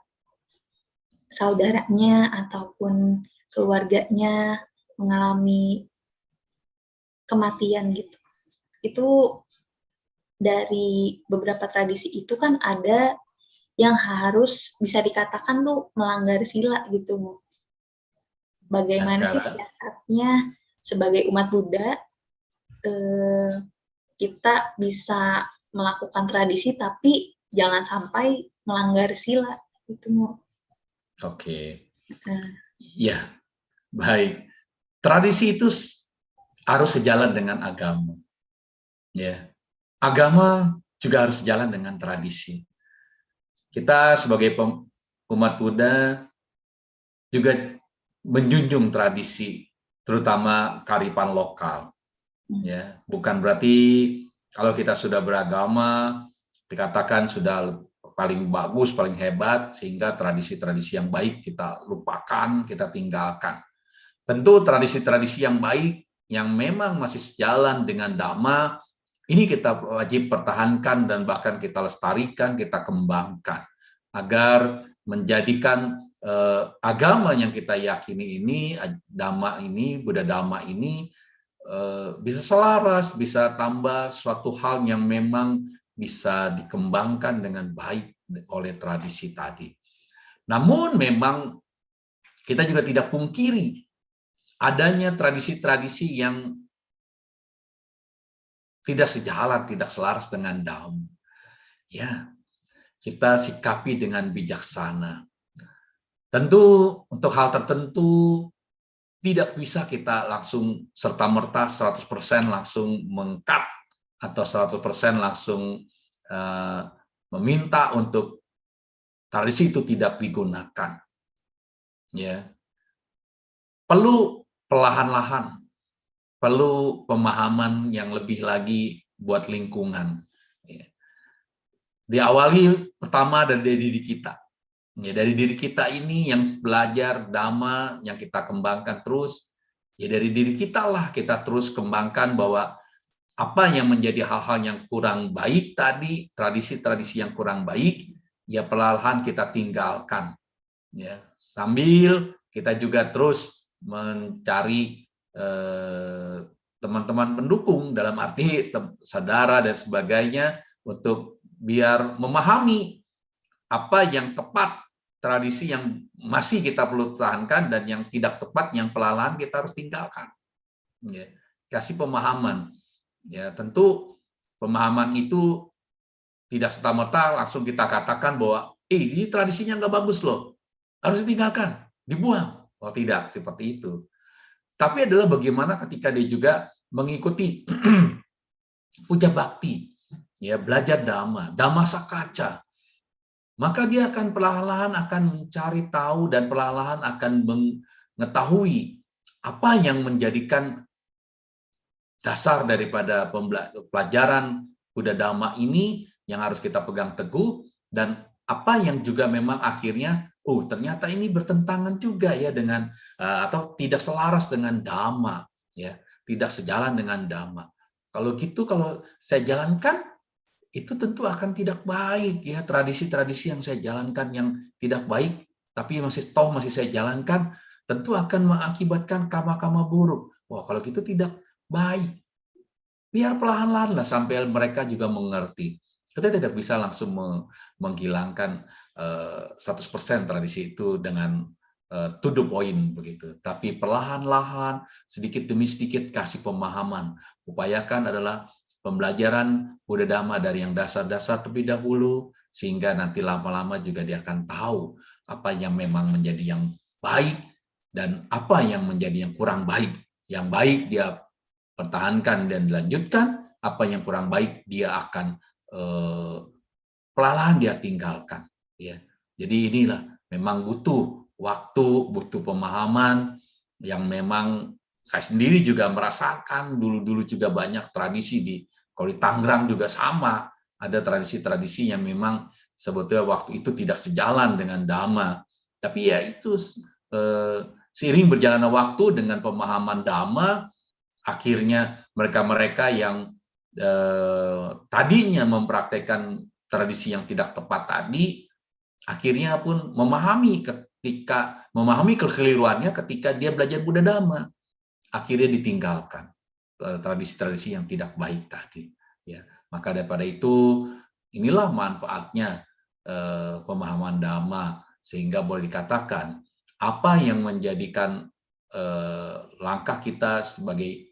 saudaranya ataupun keluarganya mengalami kematian gitu. Itu dari beberapa tradisi itu kan ada yang harus bisa dikatakan tuh melanggar sila gitu, Mu. Bagaimana sih siasatnya sebagai umat Buddha kita bisa melakukan tradisi tapi jangan sampai melanggar sila itu, Mu. Oke. Ya, baik. Tradisi itu harus sejalan dengan agama. Ya. Agama juga harus sejalan dengan tradisi. Kita sebagai umat Buddha juga menjunjung tradisi, terutama kearifan lokal. Ya, bukan berarti kalau kita sudah beragama dikatakan sudah paling bagus, paling hebat, sehingga tradisi-tradisi yang baik kita lupakan, kita tinggalkan. Tentu tradisi-tradisi yang baik yang memang masih sejalan dengan Dhamma, ini kita wajib pertahankan dan bahkan kita lestarikan, kita kembangkan agar menjadikan agama yang kita yakini ini, Dhamma ini, Buddha Dhamma ini bisa selaras, bisa tambah suatu hal yang memang bisa dikembangkan dengan baik oleh tradisi tadi. Namun memang kita juga tidak pungkiri adanya tradisi-tradisi yang tidak sejalan, tidak selaras dengan Dhamma. Ya, kita sikapi dengan bijaksana. Tentu untuk hal tertentu tidak bisa kita langsung serta-merta 100% langsung meng-cut atau 100% langsung meminta untuk tradisi itu tidak digunakan. Ya. Perlu perlahan-lahan, perlu pemahaman yang lebih lagi buat lingkungan. Ya. Diawali pertama dari diri kita. Ya, dari diri kita ini yang belajar Dhamma, yang kita kembangkan terus, ya dari diri kita lah kita terus kembangkan bahwa apa yang menjadi hal-hal yang kurang baik tadi, tradisi-tradisi yang kurang baik, ya perlahan kita tinggalkan. Ya, sambil kita juga terus mencari teman-teman pendukung dalam arti saudara dan sebagainya untuk biar memahami apa yang tepat, tradisi yang masih kita perlu tahankan, dan yang tidak tepat, yang perlahan kita harus tinggalkan. Ya, kasih pemahaman. Ya, tentu pemahaman itu tidak serta-merta langsung kita katakan bahwa ini tradisinya nggak bagus loh, harus ditinggalkan, dibuang. Oh tidak, seperti itu. Tapi adalah bagaimana ketika dia juga mengikuti puja bakti, ya belajar Dhamma, Dhamma Sakaca, maka dia akan perlahan-lahan akan mencari tahu dan perlahan-lahan akan mengetahui apa yang menjadikan dasar daripada pelajaran Buddha Dhamma ini yang harus kita pegang teguh, dan apa yang juga memang akhirnya ternyata ini bertentangan juga ya dengan atau tidak selaras dengan Dhamma, ya tidak sejalan dengan Dhamma. Kalau gitu, kalau saya jalankan itu tentu akan tidak baik ya, tradisi-tradisi yang saya jalankan yang tidak baik tapi masih saya jalankan tentu akan mengakibatkan karma-karma buruk. Wah, kalau gitu tidak baik. Biar perlahan-lahan lah sampai mereka juga mengerti. Kita tidak bisa langsung menghilangkan 100% tradisi itu dengan to the point begitu. Tapi perlahan-lahan, sedikit demi sedikit kasih pemahaman. Upayakan adalah pembelajaran Buddha Dhamma dari yang dasar-dasar terlebih dahulu, sehingga nanti lama-lama juga dia akan tahu apa yang memang menjadi yang baik dan apa yang menjadi yang kurang baik. Yang baik dia pertahankan dan dilanjutkan, apa yang kurang baik dia akan perlahan dia tinggalkan. Ya. Jadi inilah memang butuh waktu, butuh pemahaman yang memang saya sendiri juga merasakan. Dulu-dulu juga banyak tradisi kalau di Tangerang juga sama, ada tradisi-tradisi yang memang sebetulnya waktu itu tidak sejalan dengan Dhamma. Tapi ya itu seiring berjalannya waktu dengan pemahaman Dhamma, akhirnya mereka-mereka yang tadinya mempraktekkan tradisi yang tidak tepat tadi, akhirnya pun memahami kekeliruannya ketika dia belajar Buddha Dhamma. Akhirnya ditinggalkan tradisi-tradisi yang tidak baik tadi. Ya, maka daripada itu, inilah manfaatnya pemahaman Dhamma, sehingga boleh dikatakan apa yang menjadikan langkah kita sebagai,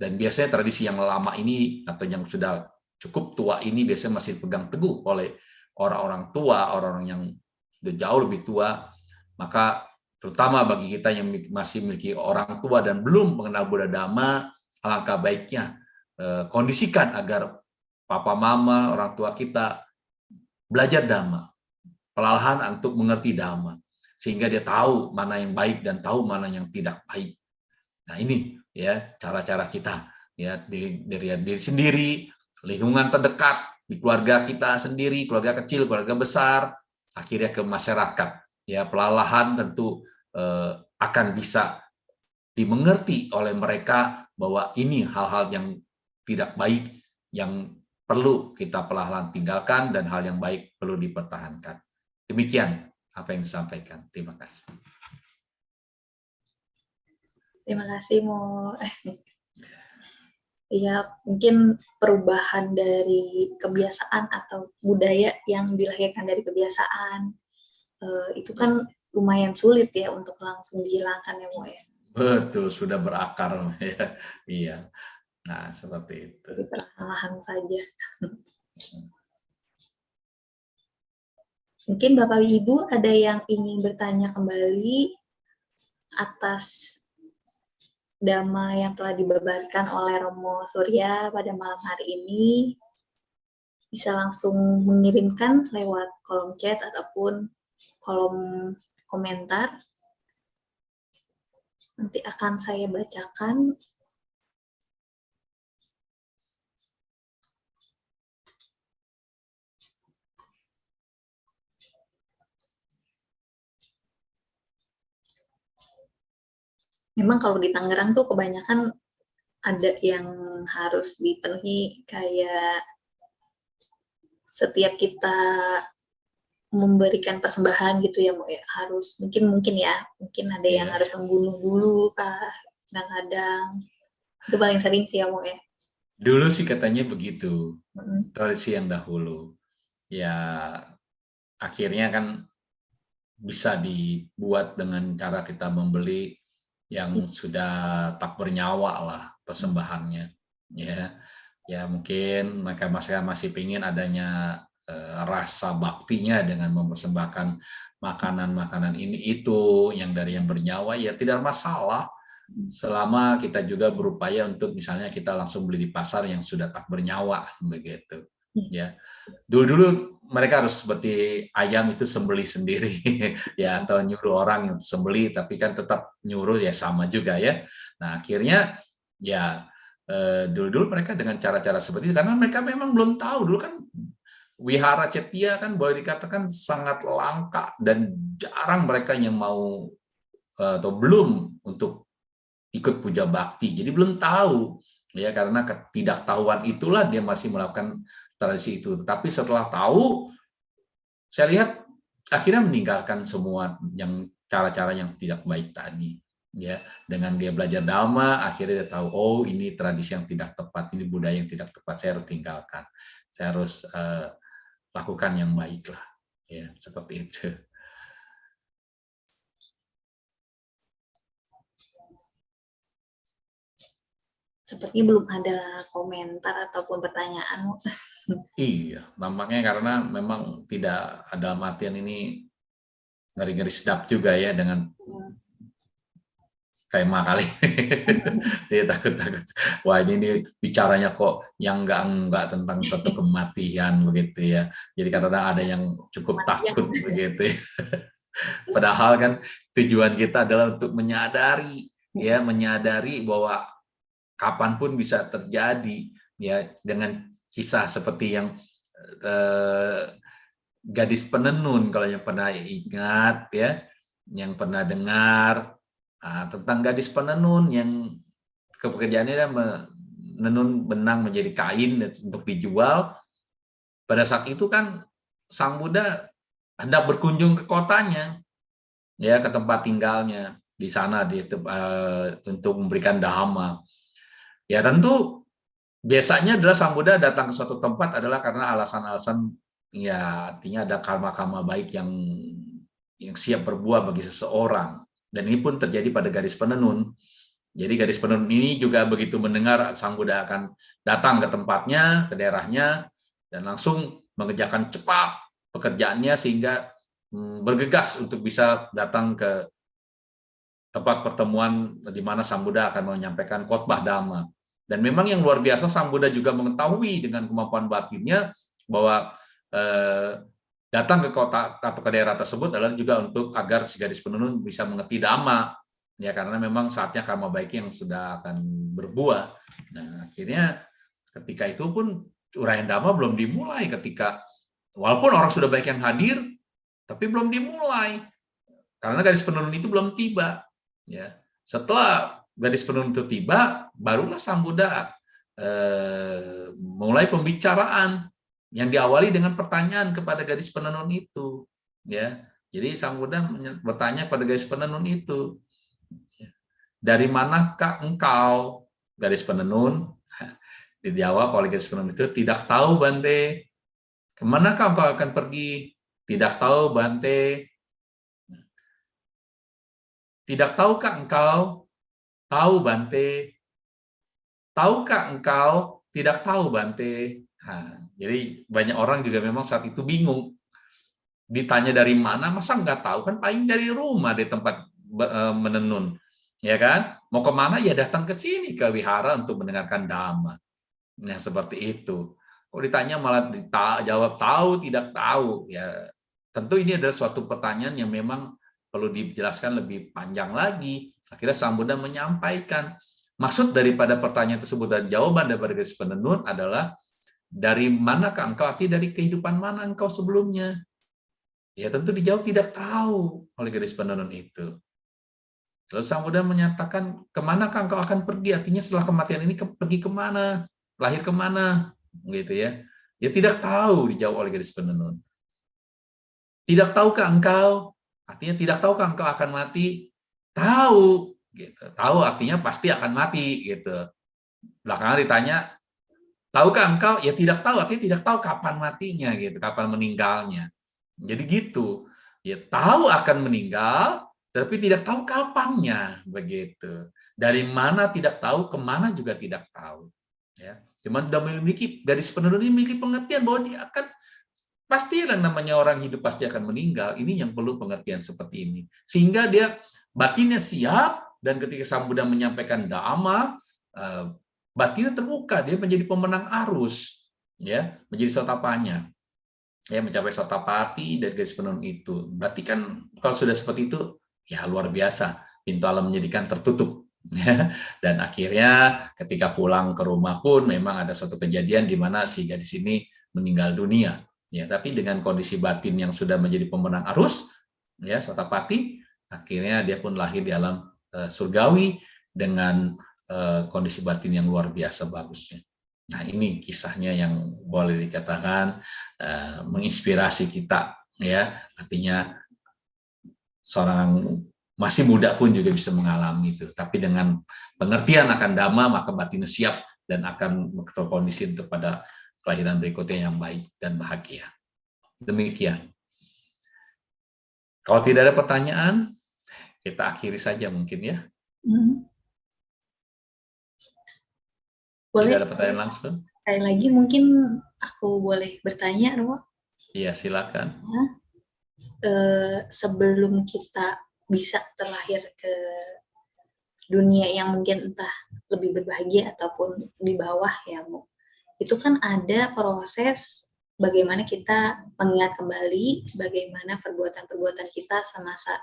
dan biasanya tradisi yang lama ini atau yang sudah cukup tua ini biasanya masih pegang teguh oleh orang-orang tua, orang-orang yang sudah jauh lebih tua. Maka terutama bagi kita yang masih memiliki orang tua dan belum mengenal Buddha Dhamma, alangkah baiknya kondisikan agar papa mama, orang tua kita belajar Dhamma. pelalahan untuk mengerti Dhamma, sehingga dia tahu mana yang baik dan tahu mana yang tidak baik. Nah ini ya cara-cara kita ya dari diri sendiri, lingkungan terdekat, di keluarga kita sendiri, keluarga kecil, keluarga besar, akhirnya ke masyarakat. Ya pelalahan tentu akan bisa dimengerti oleh mereka bahwa ini hal-hal yang tidak baik yang perlu kita perlahan tinggalkan dan hal yang baik perlu dipertahankan. Demikian apa yang disampaikan. Terima kasih. Terima kasih, Mo. Ya, mungkin perubahan dari kebiasaan atau budaya yang dilahirkan dari kebiasaan itu kan lumayan sulit ya untuk langsung dihilangkan ya, Mo ya. Betul, sudah berakar ya. Iya. Nah, seperti itu. Jadi perlahan saja. Mungkin Bapak Ibu ada yang ingin bertanya kembali atas Dhamma yang telah dibabarkan oleh Romo Surya pada malam hari ini, bisa langsung mengirimkan lewat kolom chat ataupun kolom komentar. Nanti akan saya bacakan. Memang kalau di Tangerang tuh kebanyakan ada yang harus dipenuhi, kayak setiap kita memberikan persembahan gitu ya, Mo ya, harus mungkin ya, mungkin ada yang harus membunuh dulu kah, kadang-kadang itu paling sering sih ya, Mo ya. Dulu sih katanya begitu, tradisi yang dahulu. Ya akhirnya kan bisa dibuat dengan cara kita membeli yang sudah tak bernyawa lah persembahannya. Ya mungkin mereka masih ingin adanya rasa baktinya dengan mempersembahkan makanan-makanan ini itu yang dari yang bernyawa, ya tidak masalah selama kita juga berupaya untuk misalnya kita langsung beli di pasar yang sudah tak bernyawa begitu. Ya dulu mereka harus seperti ayam itu sembelih sendiri ya, atau nyuruh orang yang sembelih tapi kan tetap nyuruh ya sama juga ya. Nah akhirnya ya dulu mereka dengan cara-cara seperti itu karena mereka memang belum tahu. Dulu kan wihara cetia kan boleh dikatakan sangat langka dan jarang mereka yang mau atau belum untuk ikut puja bakti. Jadi belum tahu ya, karena ketidaktahuan itulah dia masih melakukan tradisi itu. Tetapi setelah tahu, saya lihat akhirnya meninggalkan semua yang cara-cara yang tidak baik tadi. Ya, dengan dia belajar Dhamma, akhirnya dia tahu, oh ini tradisi yang tidak tepat, ini budaya yang tidak tepat, saya harus tinggalkan, saya harus lakukan yang baik lah, ya seperti itu. Sepertinya belum ada komentar ataupun pertanyaan. Iya, nampaknya karena memang tidak ada artian ini ngeri-ngeri sedap juga ya dengan tema kali. Dia takut-takut. Wah ini bicaranya kok yang enggak tentang suatu kematian begitu ya. Jadi karena ada yang cukup takut begitu ya. Padahal kan tujuan kita adalah untuk menyadari ya, menyadari bahwa kapanpun bisa terjadi ya, dengan kisah seperti yang gadis penenun, kalau yang pernah ingat ya, yang pernah dengar tentang gadis penenun yang pekerjaannya menenun benang menjadi kain untuk dijual. Pada saat itu kan Sang Buddha hendak berkunjung ke kotanya, ya ke tempat tinggalnya di sana untuk memberikan dhamma. Ya tentu biasanya adalah Sang Buddha datang ke suatu tempat adalah karena alasan-alasan, ya artinya ada karma-karma baik yang siap berbuah bagi seseorang. Dan ini pun terjadi pada gadis penenun. Jadi gadis penenun ini juga begitu mendengar Sang Buddha akan datang ke tempatnya, ke daerahnya, dan langsung mengerjakan cepat pekerjaannya sehingga bergegas untuk bisa datang ke tempat pertemuan di mana Sang Buddha akan menyampaikan khotbah Dhamma. Dan memang yang luar biasa, Sang Buddha juga mengetahui dengan kemampuan batinnya bahwa datang ke kota atau ke daerah tersebut adalah juga untuk agar si gadis penenun bisa mengerti dhamma, ya karena memang saatnya karma baik yang sudah akan berbuah. Nah, akhirnya ketika itu pun uraian dhamma belum dimulai, ketika walaupun orang sudah baik yang hadir, tapi belum dimulai karena gadis penenun itu belum tiba. Ya, setelah gadis penenun itu tiba, barulah Sang Buddha mulai pembicaraan yang diawali dengan pertanyaan kepada gadis penenun itu, ya. Jadi Sang Buddha bertanya pada gadis penenun itu, dari manakah engkau, gadis penenun? Dijawab oleh gadis penenun itu, tidak tahu Bante. Kemanakah engkau akan pergi? Tidak tahu Bante. Tidak tahukah engkau? Tahu Bante. Tahukah engkau? Tidak tahu Bante. Nah, jadi banyak orang juga memang saat itu bingung. Ditanya dari mana, masa nggak tahu, kan paling dari rumah di tempat menenun. Ya kan? Mau kemana? Ya datang ke sini, ke wihara untuk mendengarkan dhamma. Nah, seperti itu. Kalau ditanya malah jawab tahu, tidak tahu. Ya, tentu ini adalah suatu pertanyaan yang memang perlu dijelaskan lebih panjang lagi. Akhirnya Sang Buddha menyampaikan, maksud daripada pertanyaan tersebut dan jawaban daripada gadis penenun adalah, dari manakah engkau, arti dari kehidupan mana engkau sebelumnya? Ya tentu dijawab tidak tahu oleh gadis penenun itu. Lalu Sang Buddha menyatakan, kemanakah engkau akan pergi? Artinya setelah kematian ini pergi kemana? Lahir kemana? Gitu ya. Ya tidak tahu, dijawab oleh gadis penenun. Tidak tahukah engkau? Artinya tidak tahukah engkau akan mati? Tahu. Gitu. Tahu artinya pasti akan mati. Gitu. Belakangan ditanya, tahukah engkau? Ya tidak tahu, artinya tidak tahu kapan matinya, gitu, kapan meninggalnya. Jadi gitu. Ya tahu akan meninggal, tapi tidak tahu kapannya, begitu. Dari mana tidak tahu, kemana juga tidak tahu. Ya, cuman sudah memiliki, gadis penenun ini memiliki pengertian bahwa dia akan pasti, yang namanya orang hidup pasti akan meninggal. Ini yang perlu pengertian seperti ini. Sehingga dia batinnya siap, dan ketika Sang Buddha menyampaikan dhamma, batinnya terbuka, dia menjadi pemenang arus, ya, menjadi sotapanya, ya, mencapai sotapati dan gadis penenun itu. Berarti kan kalau sudah seperti itu, ya luar biasa, pintu alam menjadikan tertutup. Ya. Dan akhirnya ketika pulang ke rumah pun memang ada suatu kejadian di mana si gadis ini meninggal dunia. Ya, tapi dengan kondisi batin yang sudah menjadi pemenang arus, ya, sotapati, akhirnya dia pun lahir di alam surgawi dengan kondisi batin yang luar biasa bagusnya. Nah, ini kisahnya yang boleh dikatakan menginspirasi kita, ya. Artinya seorang masih muda pun juga bisa mengalami itu, tapi dengan pengertian akan dhamma, maka batinnya siap dan akan terkondisi untuk pada kelahiran berikutnya yang baik dan bahagia. Demikian. Kalau tidak ada pertanyaan, kita akhiri saja mungkin ya. Boleh. Tidak ada pertanyaan langsung? Sekali lagi mungkin aku boleh bertanya, Romo? Iya, silakan. Sebelum kita bisa terlahir ke dunia yang mungkin entah lebih berbahagia ataupun di bawah ya, Mo, itu kan ada proses bagaimana kita mengingat kembali bagaimana perbuatan-perbuatan kita semasa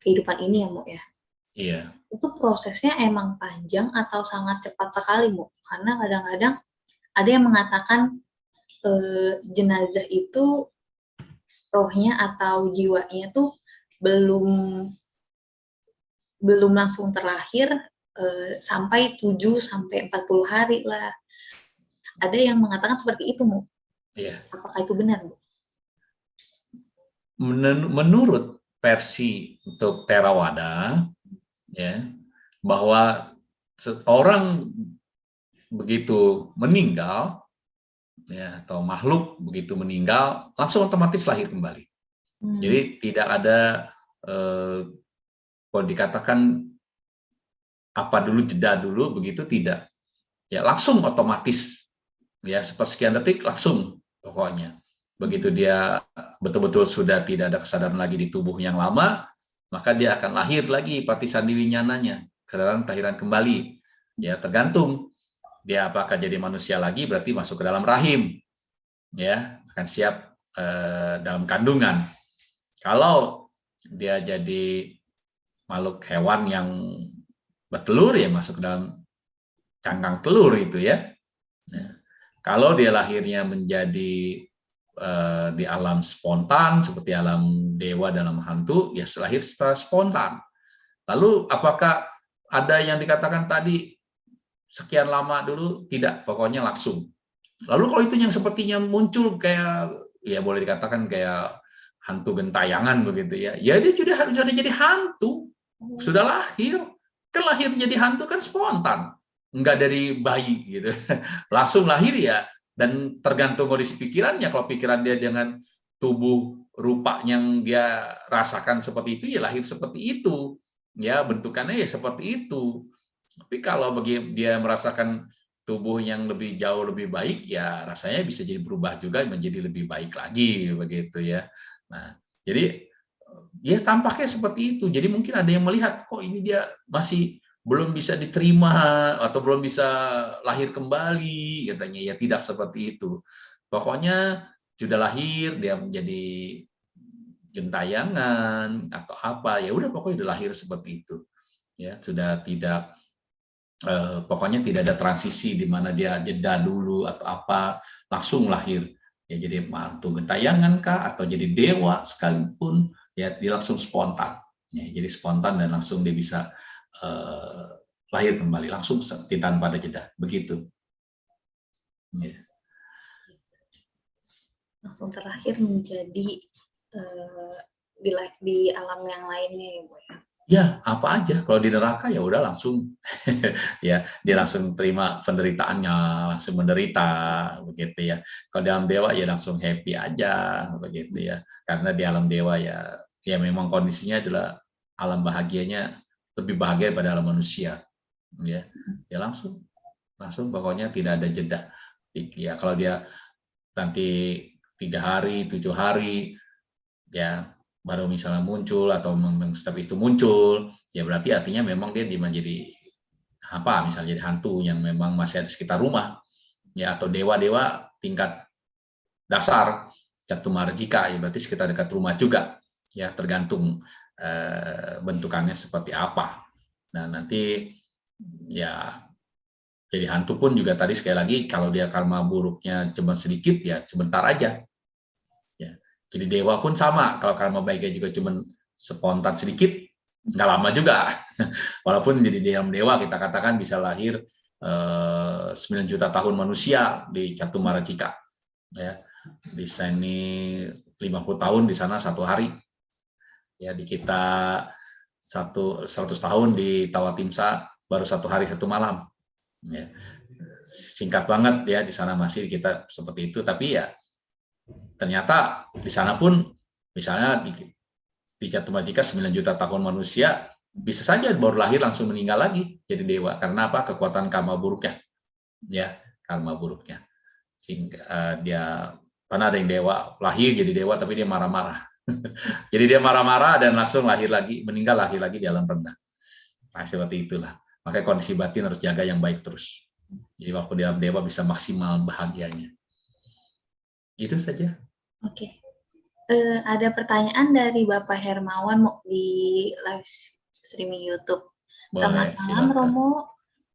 kehidupan ini ya, Mo, ya. Iya. Itu prosesnya emang panjang atau sangat cepat sekali, Mo? Karena kadang-kadang ada yang mengatakan jenazah itu rohnya atau jiwanya tuh belum langsung terlahir sampai 7 sampai 40 hari lah. Ada yang mengatakan seperti itu, Mo. Iya. Apakah itu benar, Bu? Menurut versi untuk Theravada, ya, bahwa seorang begitu meninggal, ya, atau makhluk begitu meninggal langsung otomatis lahir kembali. Jadi tidak ada kalau dikatakan apa dulu, jeda dulu, begitu tidak. Ya langsung otomatis, ya sepersekian detik langsung pokoknya. Begitu dia betul-betul sudah tidak ada kesadaran lagi di tubuh yang lama, maka dia akan lahir lagi partisandi winyananya, kesadaran kelahiran kembali. Ya tergantung dia apakah jadi manusia lagi, berarti masuk ke dalam rahim, ya akan siap dalam kandungan. Kalau dia jadi makhluk hewan yang bertelur, ya masuk dalam cangkang telur itu ya. Nah, kalau dia lahirnya menjadi di alam spontan seperti alam dewa dalam hantu, ya lahir secara spontan. Lalu apakah ada yang dikatakan tadi sekian lama dulu? Tidak, pokoknya langsung. Lalu kalau itu yang sepertinya muncul kayak, ya boleh dikatakan kayak hantu gentayangan begitu ya, ya dia sudah jadi hantu, sudah lahir. Kan lahir jadi hantu kan spontan, nggak dari bayi gitu, langsung lahir ya. Dan tergantung kondisi pikirannya, kalau pikiran dia dengan tubuh rupa yang dia rasakan seperti itu, ya lahir seperti itu, ya bentukannya ya seperti itu. Tapi kalau bagi dia merasakan tubuh yang lebih jauh lebih baik, ya rasanya bisa jadi berubah juga menjadi lebih baik lagi begitu ya. Nah, jadi ya tampaknya seperti itu. Jadi mungkin ada yang melihat, kok ini dia masih belum bisa diterima atau belum bisa lahir kembali, katanya. Ya tidak seperti itu. Pokoknya sudah lahir, dia menjadi gentayangan atau apa, ya udah pokoknya sudah lahir seperti itu. Ya, sudah tidak pokoknya tidak ada transisi di mana dia jeda dulu atau apa, langsung lahir. Ya jadi mantu gentayangan kah atau jadi dewa sekalipun, ya dia langsung spontan. Ya, jadi spontan dan langsung dia bisa lahir kembali langsung tanpa ada jeda, begitu. Ya. Langsung terlahir menjadi di alam yang lainnya ya Bu. Ya, apa aja. Kalau di neraka ya udah langsung ya, dia langsung terima penderitaannya, langsung menderita begitu ya. Kalau di alam dewa ya langsung happy aja begitu ya. Karena di alam dewa ya memang kondisinya adalah alam bahagianya lebih bahagia pada alam manusia. Ya. Ya langsung pokoknya tidak ada jeda. Ya kalau dia nanti 3 hari, 7 hari ya baru misalnya muncul atau setiap itu muncul, ya berarti artinya memang dia menjadi apa, misalnya jadi hantu yang memang masih ada sekitar rumah, ya atau dewa-dewa tingkat dasar Catumarjika, ya berarti sekitar dekat rumah juga, ya tergantung bentukannya seperti apa. Nah nanti ya jadi hantu pun juga tadi sekali lagi kalau dia karma buruknya cuma sedikit ya sebentar aja. Jadi dewa pun sama, kalau karma baiknya juga cuma spontan sedikit, nggak lama juga. Walaupun jadi dewa kita katakan bisa lahir 9 juta tahun manusia di Catumarjika. Ya, di sini 50 tahun di sana 1 hari. Ya, di kita 100 tahun di Tawatimsa baru 1 hari 1 malam. Ya, singkat banget ya di sana masih kita seperti itu, tapi ya ternyata di sana pun misalnya di Catumarjika 9 juta tahun manusia bisa saja baru lahir langsung meninggal lagi jadi dewa karena apa, kekuatan karma buruknya ya, karma buruknya sehingga dia karena ada yang dewa lahir jadi dewa tapi dia marah-marah jadi dia marah-marah dan langsung lahir lagi, meninggal lahir lagi di alam rendah. Nah seperti itulah, makanya kondisi batin harus jaga yang baik terus, jadi waktu di alam dewa bisa maksimal bahagianya. Itu saja. Oke. Ada pertanyaan dari Bapak Hermawan di live streaming YouTube. Boleh, Selamat malam, silakan. Romo.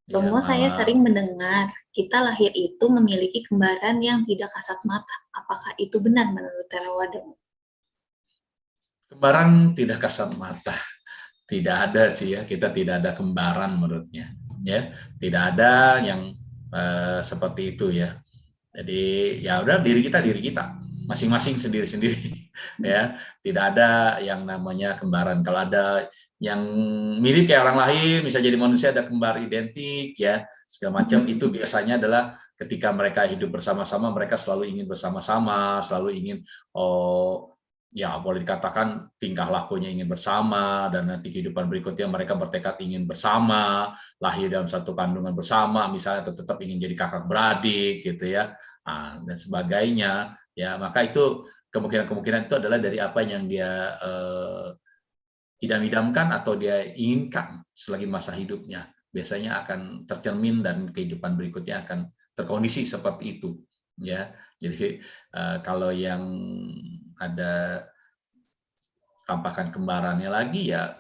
Ya, Romo, saya malam. sering mendengar kita lahir itu memiliki kembaran yang tidak kasat mata. Apakah itu benar menurut Theravada? Kembaran tidak kasat mata. Tidak ada sih ya, kita tidak ada kembaran menurutnya. Ya, tidak ada yang seperti itu ya. Jadi ya udah diri kita masing-masing sendiri-sendiri ya, tidak ada yang namanya kembaran. Kalau ada yang mirip kayak orang lain bisa jadi manusia, ada kembar identik ya segala macam, itu biasanya adalah ketika mereka hidup bersama-sama, mereka selalu ingin bersama-sama, selalu ingin ya boleh dikatakan tingkah lakunya ingin bersama, dan nanti kehidupan berikutnya mereka bertekad ingin bersama, lahir dalam satu kandungan bersama misalnya, atau tetap ingin jadi kakak beradik gitu ya. Nah, dan sebagainya ya, maka itu kemungkinan itu adalah dari apa yang dia idam-idamkan atau dia inginkan selagi masa hidupnya, biasanya akan tercermin dan kehidupan berikutnya akan terkondisi seperti itu ya. Jadi kalau yang ada tampakan kembarannya lagi ya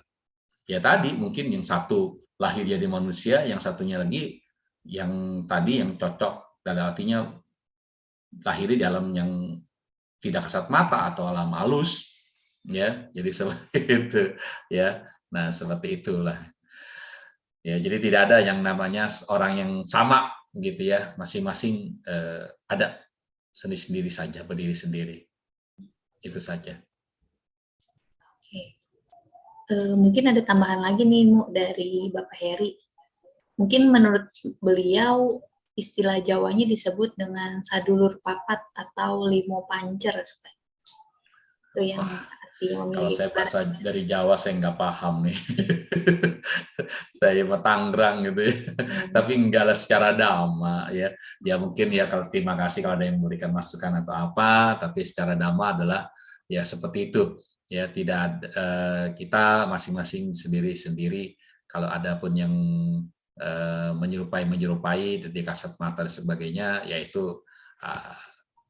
tadi mungkin yang satu lahir jadi manusia, yang satunya lagi yang tadi yang cocok, dan artinya lahir di alam yang tidak kasat mata atau alam halus, ya. Jadi seperti itu, ya. Nah, seperti itulah. Ya, jadi tidak ada yang namanya orang yang sama gitu ya, masing-masing ada sendiri-sendiri saja, berdiri sendiri. Itu saja. Oke. Mungkin ada tambahan lagi nih Mu dari Bapak Heri. Mungkin menurut beliau istilah Jawanya disebut dengan sadulur papat atau limo pancer. Itu yang artinya Kalau memiliki saya bahasa dari Jawa saya nggak paham nih. Saya mah Tangerang gitu ya. Tapi enggak lah secara dhamma ya. Ya mungkin ya kalau terima kasih kalau ada yang memberikan masukan atau apa, tapi secara dhamma adalah ya seperti itu. Ya tidak kita masing-masing sendiri-sendiri. Kalau ada pun yang menyerupai di kasat mata dan sebagainya, yaitu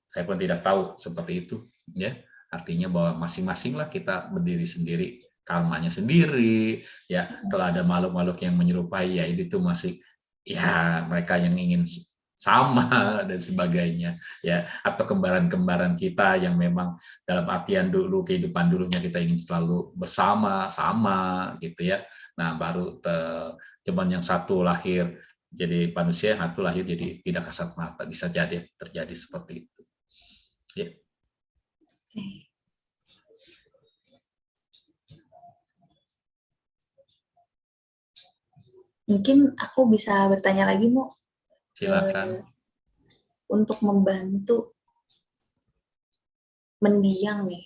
saya pun tidak tahu seperti itu ya. Artinya bahwa masing-masing lah kita berdiri sendiri, karmanya sendiri, ya. Kalau ada makhluk-makhluk yang menyerupai, ya itu masih ya mereka yang ingin sama dan sebagainya, ya. Atau kembaran-kembaran kita yang memang dalam artian dulu kehidupan dulunya kita ingin selalu bersama, sama gitu ya. Nah baru cuman yang satu lahir jadi manusia, yang satu lahir jadi tidak kasat mata, bisa jadi terjadi seperti itu. Ya. Mungkin aku bisa bertanya lagi, Mu. Silakan. Untuk membantu mendiang nih,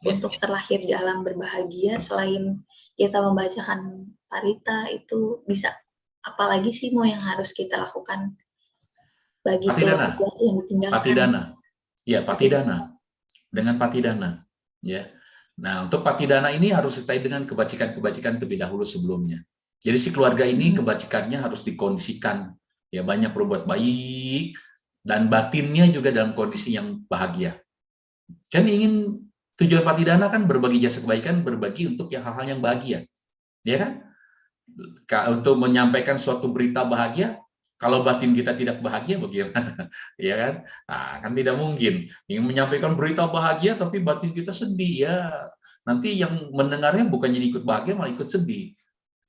untuk terlahir di alam berbahagia, selain kita membacakan parita, itu bisa apalagi sih Mu yang harus kita lakukan bagi keluarga yang ditinggalkan? Patidana. Ya, patidana. Dengan patidana, ya. Nah, untuk patidana ini harus disertai dengan kebajikan-kebajikan terlebih dahulu sebelumnya. Jadi si keluarga ini kebajikannya harus dikondisikan, ya, banyak berbuat baik dan batinnya juga dalam kondisi yang bahagia. Kan ingin tujuan patidana kan berbagi jasa kebaikan, berbagi untuk yang hal-hal yang bahagia, ya kan? Untuk menyampaikan suatu berita bahagia, kalau batin kita tidak bahagia bagaimana? Ya kan? Nah, kan tidak mungkin. Ingin menyampaikan berita bahagia tapi batin kita sedih, ya. Nanti yang mendengarnya bukan jadi ikut bahagia, malah ikut sedih.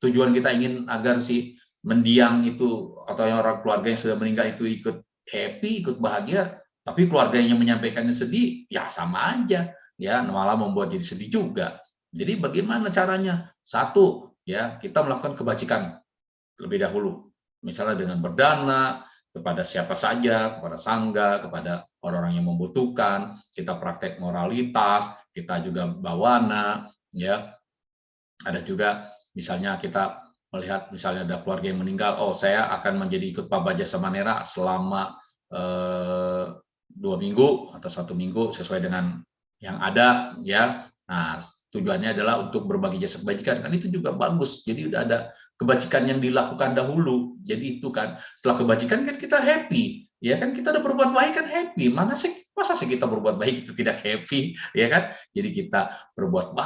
Tujuan kita ingin agar si mendiang itu atau yang orang keluarga yang sudah meninggal itu ikut happy, ikut bahagia, tapi keluarga yang menyampaikannya sedih, ya sama aja. Ya, malah membuat jadi sedih juga. Jadi bagaimana caranya? Satu, ya, kita melakukan kebajikan terlebih dahulu. Misalnya dengan berdana kepada siapa saja, kepada sangga, kepada orang-orang yang membutuhkan, kita praktek moralitas, kita juga bawana, ya. Ada juga misalnya kita melihat misalnya ada keluarga yang meninggal, oh saya akan menjadi ikut Pabaja Samanera selama 2 minggu atau 1 minggu sesuai dengan yang ada, ya. Nah, tujuannya adalah untuk berbagi jasa kebajikan, kan itu juga bagus. Jadi udah ada kebajikan yang dilakukan dahulu. Jadi itu kan setelah kebajikan kan kita happy, ya kan, kita udah berbuat baik kan happy. Masa sih kita berbuat baik itu tidak happy, ya kan? Jadi kita berbuat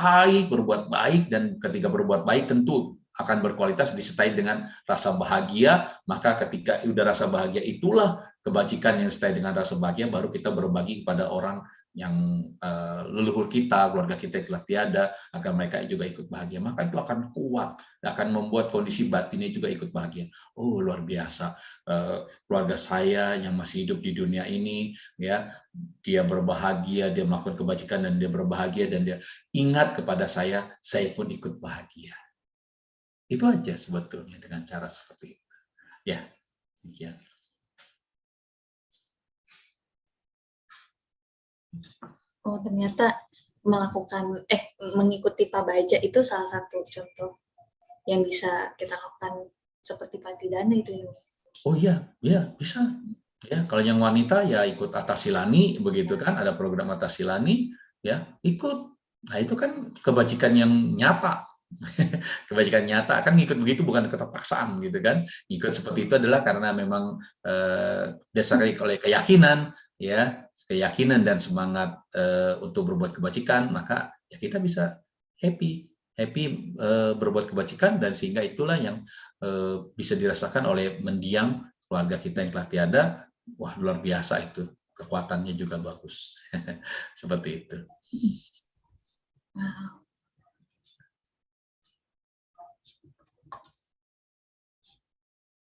baik dan ketika berbuat baik tentu akan berkualitas disertai dengan rasa bahagia. Maka ketika udah rasa bahagia itulah kebajikan yang disertai dengan rasa bahagia, baru kita berbagi kepada orang yang leluhur kita, keluarga kita yang telah tiada, agar mereka juga ikut bahagia. Maka itu akan kuat, akan membuat kondisi batinnya juga ikut bahagia. Oh, luar biasa, keluarga saya yang masih hidup di dunia ini, ya, dia berbahagia, dia melakukan kebajikan dan dia berbahagia dan dia ingat kepada saya pun ikut bahagia. Itu aja sebetulnya dengan cara seperti itu. Ya, demikian. Oh, ternyata mengikuti Pabaja itu salah satu contoh yang bisa kita lakukan seperti patidana itu ya. Oh iya, ya bisa. Ya, kalau yang wanita ya ikut Atasilani begitu kan, ada program Atasilani, ya, ikut. Nah, itu kan kebajikan yang nyata. Kebajikan nyata kan ngikut begitu bukan keterpaksaan gitu kan. Ikut seperti itu adalah karena memang dasar oleh keyakinan ya, keyakinan dan semangat untuk berbuat kebajikan, maka ya kita bisa happy berbuat kebajikan, dan sehingga itulah yang bisa dirasakan oleh mendiang keluarga kita yang telah tiada. Wah, luar biasa itu, kekuatannya juga bagus. Seperti itu. Wow.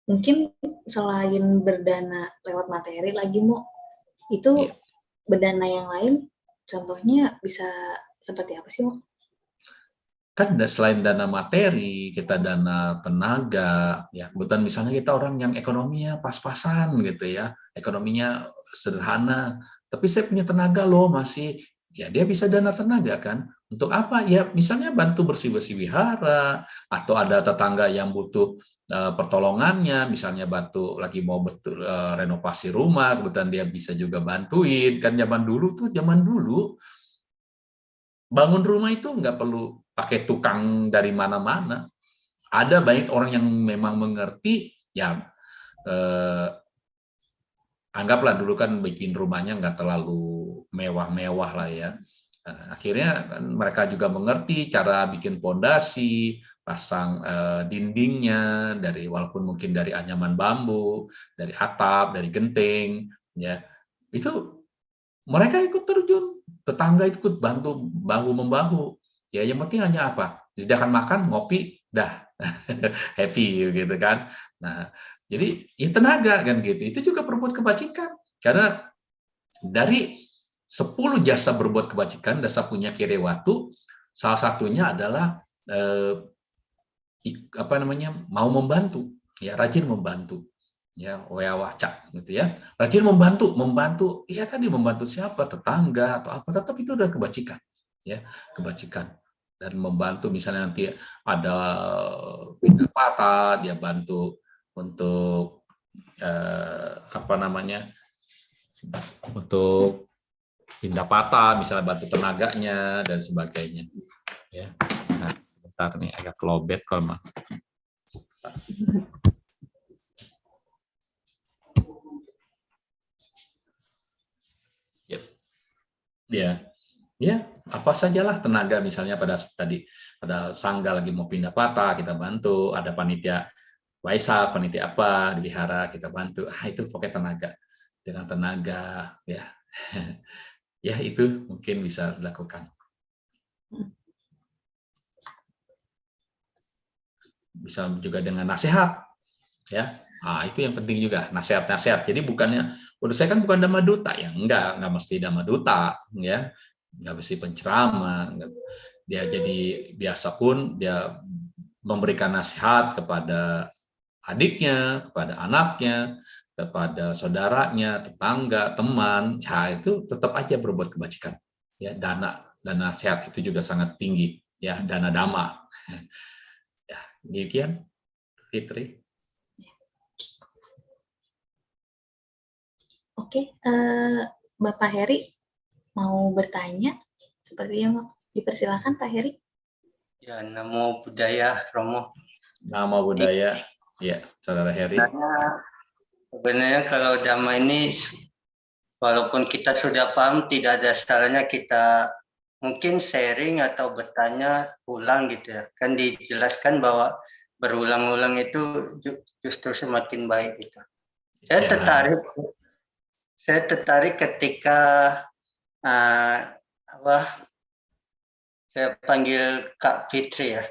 Mungkin selain berdana lewat materi lagi, Mo, itu Iya. berdana yang lain, contohnya bisa seperti apa sih, Mo? Kan selain dana materi, kita dana tenaga, ya kebetulan misalnya kita orang yang ekonominya pas-pasan gitu ya, ekonominya sederhana, tapi saya punya tenaga loh masih, ya dia bisa dana tenaga kan, untuk apa? Ya misalnya bantu bersih-bersih wihara, atau ada tetangga yang butuh pertolongannya, misalnya lagi mau renovasi rumah, kebetulan dia bisa juga bantuin, kan zaman dulu bangun rumah itu nggak perlu pakai tukang dari mana-mana. Ada banyak orang yang memang mengerti, ya anggaplah dulu kan bikin rumahnya nggak terlalu mewah-mewah lah ya. Akhirnya kan mereka juga mengerti cara bikin pondasi, pasang dindingnya walaupun mungkin dari anyaman bambu, dari atap, dari genting, ya itu mereka ikut terjun, tetangga ikut bantu bahu membahu. Ya yang penting hanya apa? Disediakan makan, ngopi, dah happy gitu kan. Nah, jadi ya tenaga kan gitu. Itu juga berbuat kebajikan. Karena dari 10 jasa berbuat kebajikan, Dasa punya Kirewatu, salah satunya adalah mau membantu, ya rajin membantu. Ya, wacak gitu ya. Rajin membantu. Iya tadi membantu siapa? Tetangga atau apa, tetap itu udah kebajikan. Ya, kebajikan. Dan membantu misalnya nanti ada pindah patah, dia bantu untuk untuk pindah patah, misalnya bantu tenaganya dan sebagainya. Ya. Nah, sebentar nih agak lobet kalau mah. Ya, ya apa sajalah tenaga, misalnya pada sangga lagi mau pindah patah kita bantu, ada panitia Waisak, panitia apa di wihara kita bantu. Itu pokoknya tenaga, dengan tenaga ya. Ya itu mungkin bisa dilakukan. Bisa juga dengan nasihat ya. Itu yang penting juga, nasihat-nasihat. Jadi bukannya, udah saya kan bukan dhamma duta ya, enggak mesti dhamma duta ya, nggak mesti penceramah. Dia jadi biasa pun dia memberikan nasihat kepada adiknya, kepada anaknya, kepada saudaranya, tetangga, teman, ya itu tetap aja berbuat kebajikan. Ya, dana nasihat itu juga sangat tinggi, ya, dana dhamma. Ya, demikian, Fitri. Oke, Bapak Heri mau bertanya? Sepertinya dipersilakan Pak Heri. Ya, namo buddhaya, Romo. Nama budaya, ya, Saudara Heri. Sebenarnya kalau dhamma ini, walaupun kita sudah paham, tidak ada salahnya kita mungkin sharing atau bertanya ulang gitu ya. Kan dijelaskan bahwa berulang-ulang itu justru semakin baik gitu. Saya tertarik ketika saya panggil Kak Fitri ya,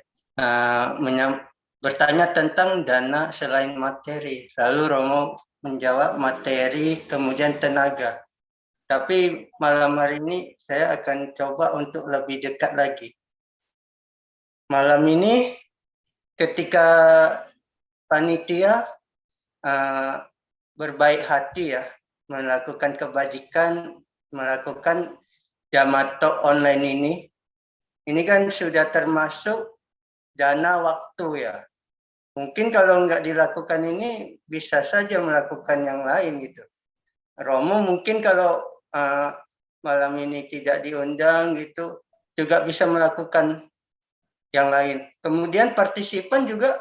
bertanya tentang dana selain materi. Lalu Romo menjawab materi, kemudian tenaga. Tapi malam hari ini saya akan coba untuk lebih dekat lagi. Malam ini ketika panitia berbaik hati ya, melakukan kebajikan, melakukan Dhamma Talk online ini kan sudah termasuk dana waktu ya. Mungkin kalau nggak dilakukan ini, bisa saja melakukan yang lain gitu. Romo mungkin kalau malam ini tidak diundang gitu, juga bisa melakukan yang lain. Kemudian partisipan juga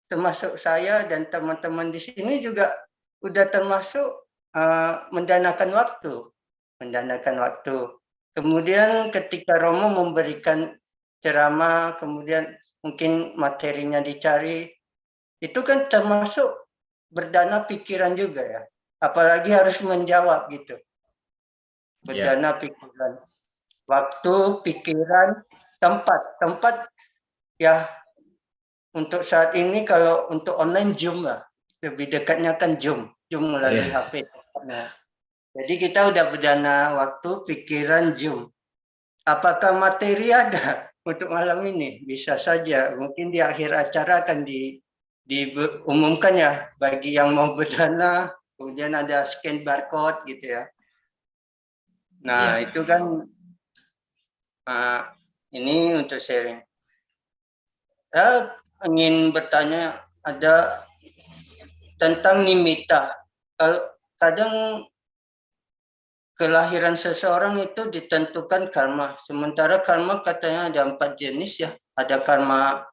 termasuk saya dan teman-teman di sini juga udah termasuk mendanakan waktu. Kemudian ketika Romo memberikan ceramah, kemudian mungkin materinya dicari, itu kan termasuk berdana pikiran juga ya. Apalagi harus menjawab gitu. Berdana pikiran. Waktu, pikiran, tempat ya untuk saat ini kalau untuk online Zoom lah. Lebih dekatnya kan Zoom melalui HP. Nah, jadi kita udah berdana waktu, pikiran, Zoom. Apakah materi ada untuk malam ini? Bisa saja. Mungkin di akhir acara akan diumumkan ya bagi yang mau berdana. Kemudian ada scan barcode gitu ya. Nah, itu kan ini untuk sharing. Saya ingin bertanya ada tentang nimitta. Kalau kadang kelahiran seseorang itu ditentukan karma. Sementara karma katanya ada 4 jenis ya. Ada karma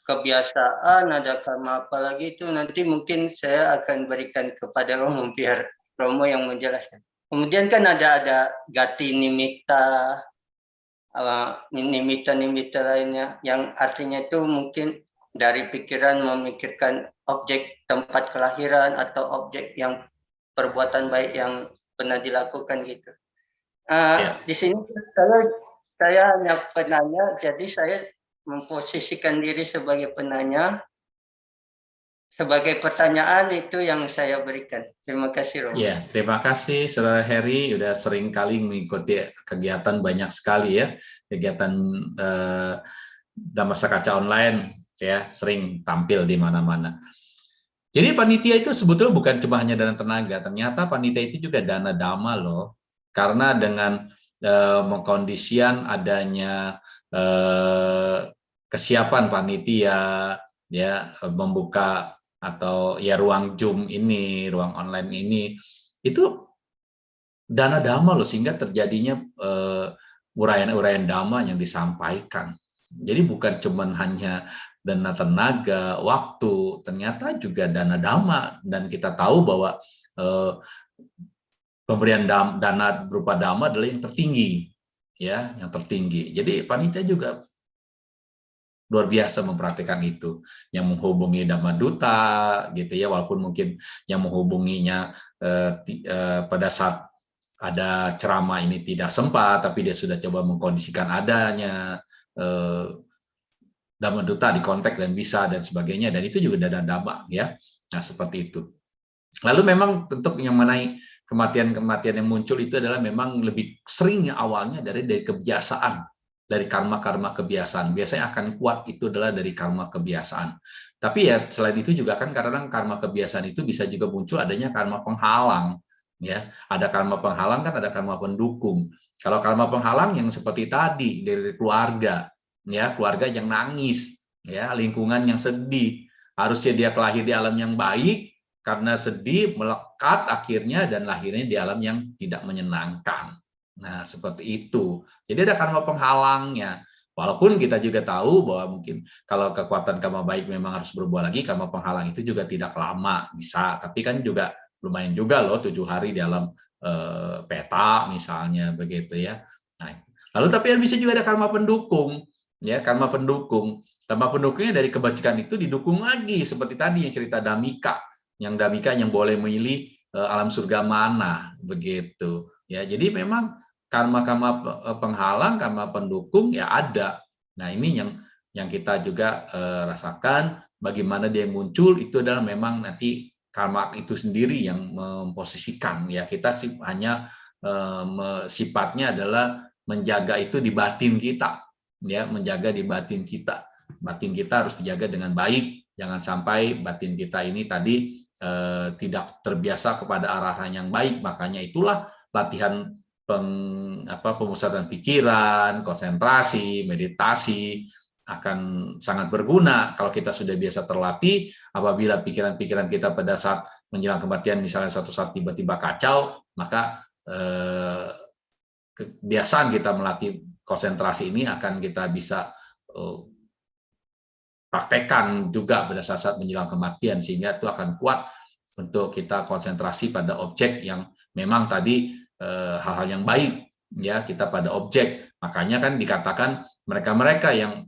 kebiasaan, ada karma apalagi itu nanti mungkin saya akan berikan kepada Romo biar Romo yang menjelaskan. Kemudian kan ada gati nimitta, nimitta lainnya yang artinya itu mungkin dari pikiran memikirkan objek tempat kelahiran atau objek yang perbuatan baik yang pernah dilakukan gitu. Di sini saya hanya penanya, jadi saya memposisikan diri sebagai penanya. Sebagai pertanyaan itu yang saya berikan. Terima kasih, Romo. Ya, terima kasih Saudara Heri, udah sering kali mengikuti kegiatan banyak sekali ya, kegiatan Dhamma Kaca online ya, sering tampil di mana-mana. Jadi panitia itu sebetulnya bukan cuma hanya dana tenaga, ternyata panitia itu juga dana dhamma loh, karena dengan mengkondisian adanya kesiapan panitia ya membuka atau ya ruang Zoom ini, ruang online ini, itu dana dhamma loh, sehingga terjadinya uraian-uraian dhamma yang disampaikan. Jadi bukan cuma hanya dana tenaga, waktu, ternyata juga dana dhamma, dan kita tahu bahwa pemberian dana berupa dhamma adalah yang tertinggi, ya, yang tertinggi. Jadi panitia juga luar biasa memperhatikan itu, yang menghubungi Dhamma Duta gitu ya, walaupun mungkin yang menghubunginya pada saat ada ceramah ini tidak sempat, tapi dia sudah coba mengkondisikan adanya Dhamma Duta di kontak dan bisa dan sebagainya, dan itu juga dana dhamma ya. Nah, seperti itu. Lalu memang untuk yang mengenai kematian-kematian yang muncul itu adalah memang lebih seringnya awalnya dari kebiasaan, dari karma-karma kebiasaan. Biasanya akan kuat itu adalah dari karma kebiasaan. Tapi ya selain itu juga kan kadang-kadang karma kebiasaan itu bisa juga muncul adanya karma penghalang. Ya, ada karma penghalang kan ada karma pendukung. Kalau karma penghalang yang seperti tadi dari keluarga, ya keluarga yang nangis, ya lingkungan yang sedih. Harusnya dia lahir di alam yang baik, karena sedih melekat akhirnya dan lahirnya di alam yang tidak menyenangkan. Nah, seperti itu. Jadi ada karma penghalangnya. Walaupun kita juga tahu bahwa mungkin kalau kekuatan karma baik memang harus berbuah lagi, karma penghalang itu juga tidak lama, bisa. Tapi kan juga lumayan juga loh 7 hari di alam peta misalnya, begitu ya. Nah, lalu tapi bisa juga ada karma pendukung. Ya, karma pendukung. Karma pendukungnya dari kebajikan itu didukung lagi, seperti tadi yang cerita Damika. Yang Damika yang boleh memilih alam surga mana, begitu. Ya, jadi memang karma-karma penghalang, karma pendukung ya ada. Nah, ini yang kita juga rasakan, bagaimana dia muncul itu adalah memang nanti karma itu sendiri yang memposisikan. Ya, kita hanya sifatnya adalah menjaga itu di batin kita, ya, menjaga di batin kita. Batin kita harus dijaga dengan baik, jangan sampai batin kita ini tadi tidak terbiasa kepada arah yang baik. Makanya itulah latihan pemusatan pikiran, konsentrasi, meditasi akan sangat berguna kalau kita sudah biasa terlatih. Apabila pikiran-pikiran kita pada saat menjelang kematian misalnya suatu saat tiba-tiba kacau, maka kebiasaan kita melatih konsentrasi ini akan kita bisa praktekkan juga pada saat menjelang kematian, sehingga itu akan kuat untuk kita konsentrasi pada objek yang memang tadi hal-hal yang baik, ya, kita pada objek. Makanya kan dikatakan mereka-mereka yang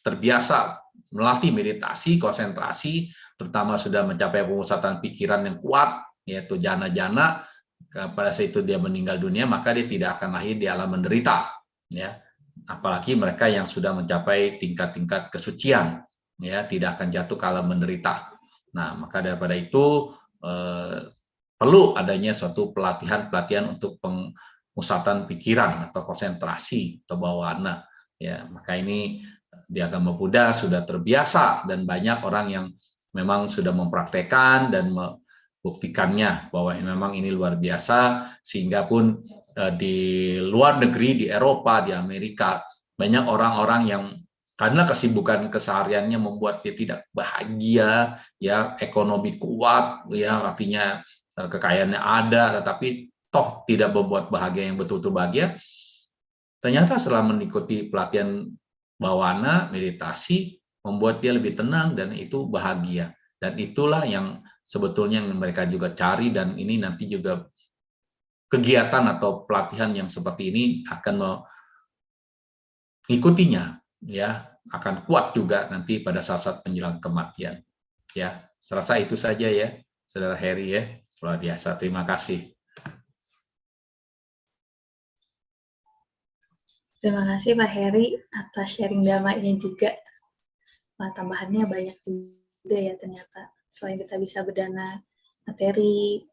terbiasa melatih meditasi, konsentrasi, terutama sudah mencapai pemusatan pikiran yang kuat, yaitu jana-jana, pada saat itu dia meninggal dunia, maka dia tidak akan lahir di alam menderita, ya. Apalagi mereka yang sudah mencapai tingkat-tingkat kesucian, ya, tidak akan jatuh ke alam menderita. Nah, maka daripada itu perlu adanya suatu pelatihan untuk pemusatan pikiran atau konsentrasi atau bawana, ya. Maka ini di agama Buddha sudah terbiasa dan banyak orang yang memang sudah mempraktekkan dan membuktikannya bahwa memang ini luar biasa, sehingga pun di luar negeri, di Eropa, di Amerika, banyak orang-orang yang karena kesibukan kesehariannya membuat dia tidak bahagia, ya, ekonomi kuat, ya, artinya kekayaannya ada, tetapi toh tidak membuat bahagia yang betul-betul bahagia. Ternyata setelah mengikuti pelatihan bawana, meditasi, membuat dia lebih tenang dan itu bahagia. Dan itulah yang sebetulnya yang mereka juga cari, dan ini nanti juga kegiatan atau pelatihan yang seperti ini akan mengikutinya, ya, akan kuat juga nanti pada saat-saat menjelang kematian, ya. Saya rasa itu saja ya, Saudara Heri, ya, luar biasa. Terima kasih. Terima kasih Pak Heri atas sharing damanya juga. Wah, tambahannya banyak juga ya ternyata. Selain kita bisa berdana materi,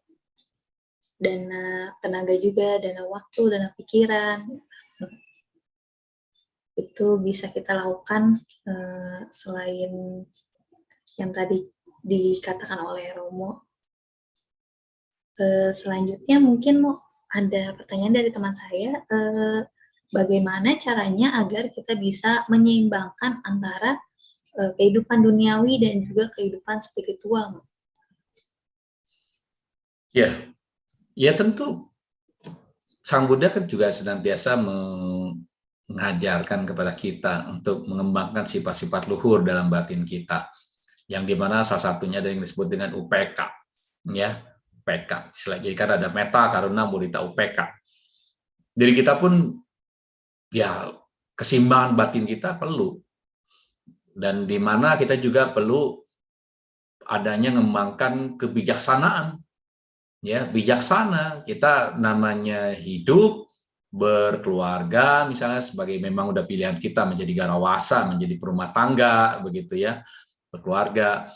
dana tenaga juga, dana waktu, dana pikiran. Itu bisa kita lakukan selain yang tadi dikatakan oleh Romo. Selanjutnya mungkin ada pertanyaan dari teman saya, bagaimana caranya agar kita bisa menyeimbangkan antara kehidupan duniawi dan juga kehidupan spiritual? Ya, ya tentu Sang Buddha kan juga senantiasa mengajarkan kepada kita untuk mengembangkan sifat-sifat luhur dalam batin kita, yang dimana salah satunya ada yang disebut dengan UPK, ya, UPK. Jadi kan ada meta, karuna, mudita, UPK. Jadi kita pun, ya, keseimbangan batin kita perlu, dan dimana kita juga perlu adanya mengembangkan kebijaksanaan, ya, bijaksana. Kita namanya hidup, berkeluarga, misalnya sebagai memang udah pilihan kita menjadi garawasa, menjadi perumah tangga, begitu ya, berkeluarga.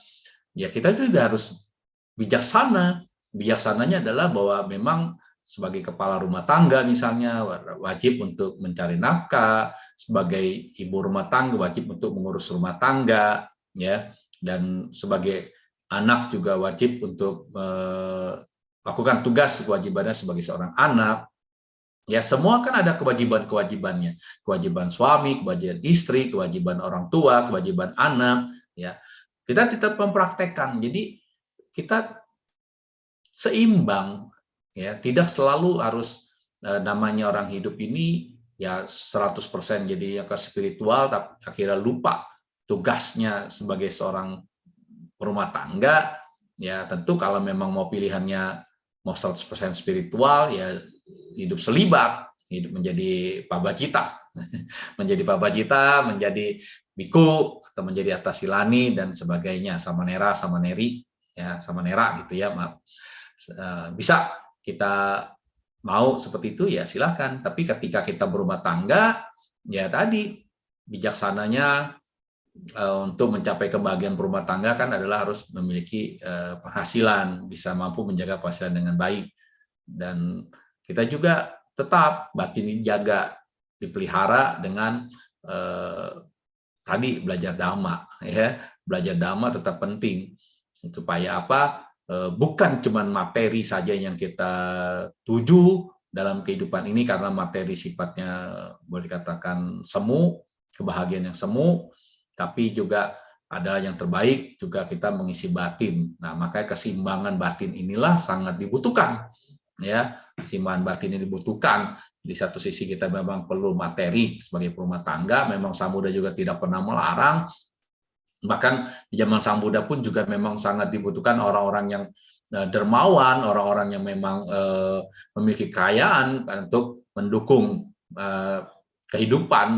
Ya kita juga harus bijaksana. Bijaksananya adalah bahwa memang sebagai kepala rumah tangga misalnya wajib untuk mencari nafkah, sebagai ibu rumah tangga wajib untuk mengurus rumah tangga, ya, dan sebagai anak juga wajib untuk lakukan tugas kewajibannya sebagai seorang anak. Ya, semua kan ada kewajiban-kewajibannya. Kewajiban suami, kewajiban istri, kewajiban orang tua, kewajiban anak, ya. Kita tetap mempraktekkan. Jadi kita seimbang, ya. Tidak selalu harus namanya orang hidup ini ya 100% jadi ke spiritual, tapi akhirnya lupa tugasnya sebagai seorang rumah tangga. Ya, tentu kalau memang mau pilihannya mau 100% spiritual, ya hidup selibat, hidup menjadi pabacita, menjadi pabacita, menjadi biku, atau menjadi atasilani, dan sebagainya, samanera, samaneri, ya, samanera gitu ya, maaf. Bisa kita mau seperti itu, ya silakan. Tapi ketika kita berumah tangga, ya tadi, bijaksananya untuk mencapai kebahagiaan berumah tangga kan adalah harus memiliki penghasilan, bisa mampu menjaga penghasilan dengan baik. Dan kita juga tetap batin dijaga, dipelihara dengan tadi belajar dhamma, ya. Belajar dhamma tetap penting supaya apa? Bukan cuma materi saja yang kita tuju dalam kehidupan ini, karena materi sifatnya boleh dikatakan semu, kebahagiaan yang semu, tapi juga ada yang terbaik juga kita mengisi batin. Nah, makanya keseimbangan batin inilah sangat dibutuhkan. Ya, keseimbangan batin ini dibutuhkan. Di satu sisi kita memang perlu materi sebagai rumah tangga, memang Sang Buddha juga tidak pernah melarang Bahkan di zaman Sang Buddha pun juga memang sangat dibutuhkan orang-orang yang dermawan, orang-orang yang memang memiliki kekayaan untuk mendukung kehidupan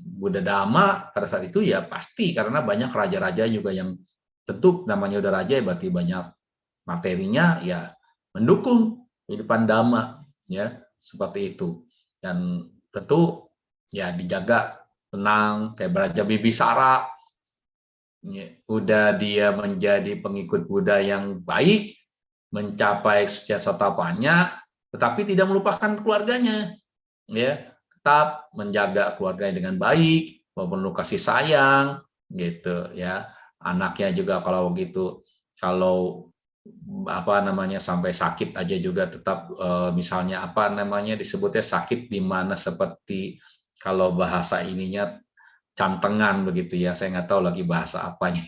Buddha Dhamma pada saat itu, ya pasti karena banyak raja-raja juga yang tentu namanya udah raja, ya berarti banyak materinya, ya mendukung kehidupan Dhamma, ya seperti itu. Dan tentu ya dijaga tenang, kayak Raja Bibisara, ya, udah dia menjadi pengikut Buddha yang baik, mencapai suci sotapanya, tetapi tidak melupakan keluarganya, ya tetap menjaga keluarganya dengan baik, penuh kasih sayang, gitu ya. Anaknya juga kalau gitu, kalau sampai sakit aja juga tetap misalnya disebutnya sakit di mana, seperti kalau bahasa ininya cantengan begitu ya, saya nggak tahu lagi bahasa apanya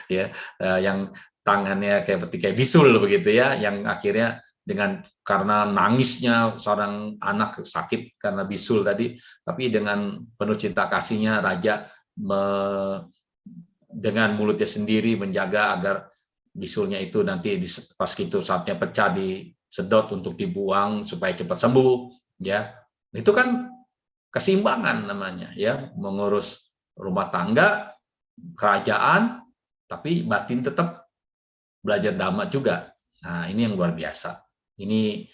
ya, yang tangannya kayak bisul begitu ya, yang akhirnya karena nangisnya seorang anak sakit karena bisul tadi, tapi dengan penuh cinta kasihnya raja dengan mulutnya sendiri menjaga agar bisulnya itu nanti pas itu saatnya pecah disedot untuk dibuang supaya cepat sembuh, ya itu kan keseimbangan namanya, ya mengurus rumah tangga, kerajaan, tapi batin tetap belajar dhamma juga. Nah ini yang luar biasa. Ini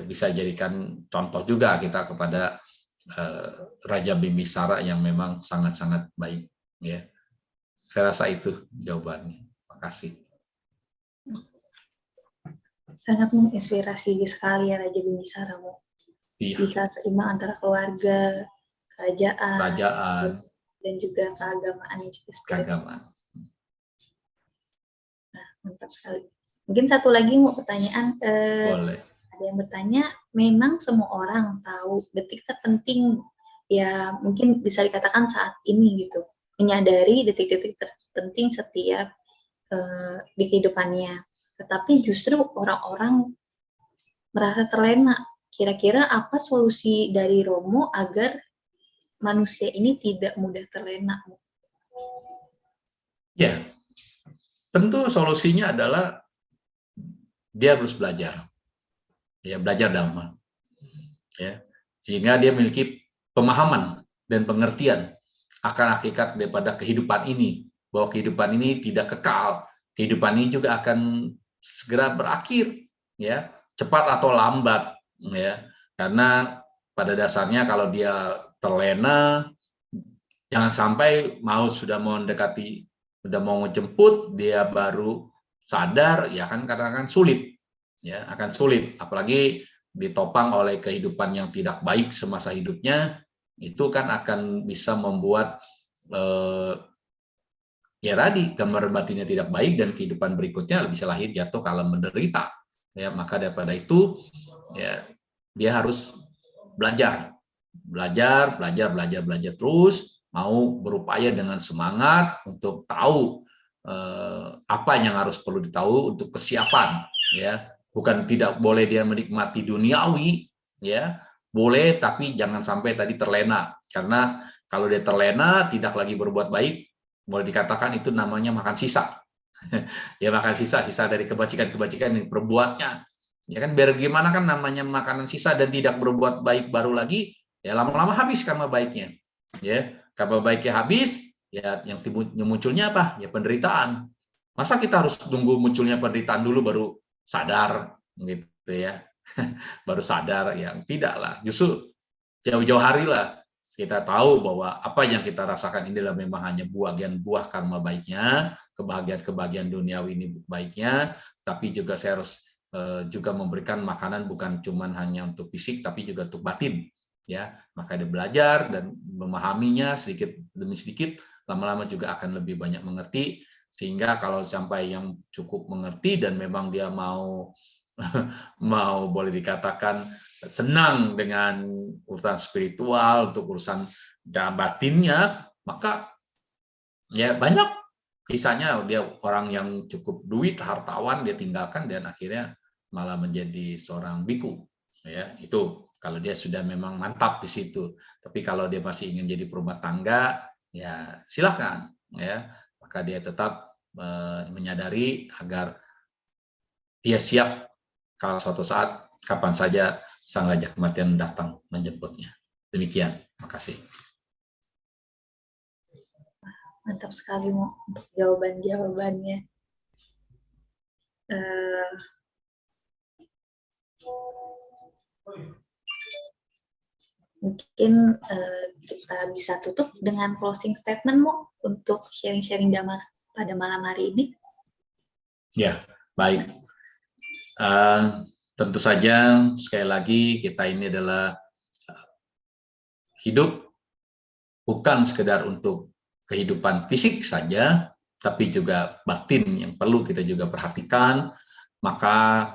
bisa jadikan contoh juga kita kepada Raja Bimbisara yang memang sangat-sangat baik. Ya, saya rasa itu jawabannya. Terima kasih. Sangat menginspirasi sekali ya Raja Bimbisara, Bu. Iya. Bisa seimbang antara keluarga, kerajaan, dan juga keagamaan yang juga spiritual. Nah, mantap sekali. Mungkin satu lagi mau pertanyaan. Boleh. Ada yang bertanya, memang semua orang tahu detik terpenting, ya mungkin bisa dikatakan saat ini gitu, menyadari detik-detik terpenting setiap di kehidupannya. Tetapi justru orang-orang merasa terlena. Kira-kira apa solusi dari Romo agar manusia ini tidak mudah terlena? Ya, tentu solusinya adalah dia harus belajar, ya belajar Dhamma, ya sehingga dia memiliki pemahaman dan pengertian akan hakikat daripada kehidupan ini, bahwa kehidupan ini tidak kekal, kehidupan ini juga akan segera berakhir, ya cepat atau lambat, ya karena pada dasarnya kalau dia terlena, jangan sampai sudah mau mendekati, sudah mau ngejemput, dia baru sadar, ya kan kadang-kadang sulit, ya akan sulit, apalagi ditopang oleh kehidupan yang tidak baik semasa hidupnya, itu kan akan bisa membuat ya tadi gambar batinnya tidak baik dan kehidupan berikutnya bisa lahir jatuh kalah menderita, ya maka daripada itu ya dia harus belajar terus, mau berupaya dengan semangat untuk tahu apa yang harus perlu ditahu untuk kesiapan, ya bukan tidak boleh dia menikmati duniawi, ya boleh, tapi jangan sampai tadi terlena, karena kalau dia terlena tidak lagi berbuat baik, boleh dikatakan itu namanya makan sisa. Ya makan sisa dari kebajikan-kebajikan yang perbuatnya, ya kan biar gimana kan namanya makanan sisa dan tidak berbuat baik baru lagi, ya lama-lama habis karma baiknya, ya karma baiknya habis, ya yang munculnya apa, ya penderitaan. Masa kita harus tunggu munculnya penderitaan dulu baru sadar gitu ya? Baru sadar, yang tidak lah, justru jauh-jauh hari lah kita tahu bahwa apa yang kita rasakan ini adalah memang hanya buah karma baiknya, kebahagiaan duniawi ini baiknya, tapi juga saya harus juga memberikan makanan bukan cuma hanya untuk fisik tapi juga untuk batin, ya maka dia belajar dan memahaminya sedikit demi sedikit, lama-lama juga akan lebih banyak mengerti, sehingga kalau sampai yang cukup mengerti dan memang dia mau boleh dikatakan senang dengan urusan spiritual, untuk urusan batinnya, maka ya banyak kisahnya dia orang yang cukup duit, hartawan dia tinggalkan dan akhirnya malah menjadi seorang biku, ya itu kalau dia sudah memang mantap di situ. Tapi kalau dia masih ingin jadi perumah tangga, ya silakan ya, maka dia tetap menyadari agar dia siap kalau suatu saat kapan saja sang raja kematian datang menjemputnya. Demikian, terima kasih. Mantap sekali Mo untuk jawaban-jawabannya. Mungkin kita bisa tutup dengan closing statement Mo untuk sharing-sharing Dhamma pada malam hari ini. Ya, baik. Tentu saja sekali lagi kita ini adalah hidup bukan sekedar untuk kehidupan fisik saja, tapi juga batin yang perlu kita juga perhatikan. Maka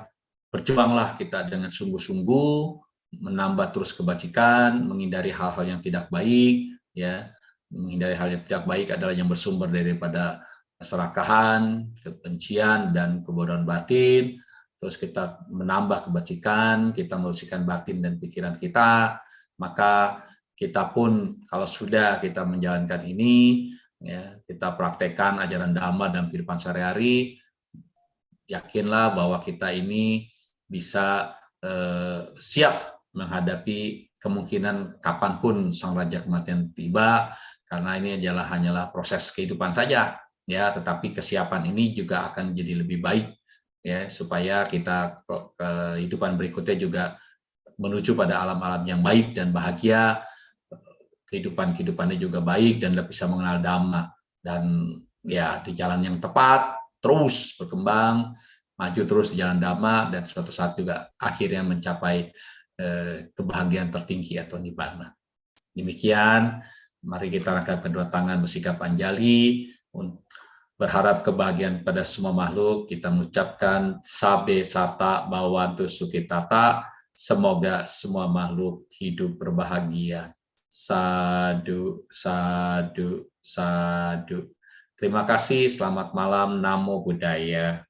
berjuanglah kita dengan sungguh-sungguh, menambah terus kebajikan, menghindari hal-hal yang tidak baik, ya. Menghindari hal yang tidak baik adalah yang bersumber daripada keserakahan, kebencian, dan kebodohan batin. Terus kita menambah kebajikan, kita membersihkan batin dan pikiran kita, maka kita pun kalau sudah kita menjalankan ini, ya, kita praktekkan ajaran Dhamma dalam kehidupan sehari-hari, yakinlah bahwa kita ini bisa siap menghadapi kemungkinan kapanpun sang raja kematian tiba, karena ini hanyalah proses kehidupan saja, ya. Tetapi kesiapan ini juga akan jadi lebih baik, ya, supaya kita kehidupan berikutnya juga menuju pada alam-alam yang baik dan bahagia, kehidupannya juga baik dan bisa mengenal Dhamma, dan ya di jalan yang tepat, terus berkembang, maju terus di jalan Dhamma, dan suatu saat juga akhirnya mencapai kebahagiaan tertinggi atau nibbana. Demikian, mari kita angkat kedua tangan bersikap anjali, berharap kebahagiaan pada semua makhluk. Kita mengucapkan Sabe Sata Bhavantu Sukhitata, semoga semua makhluk hidup berbahagia. Sadu, sadu, sadu. Terima kasih, selamat malam, Namo Buddhaya.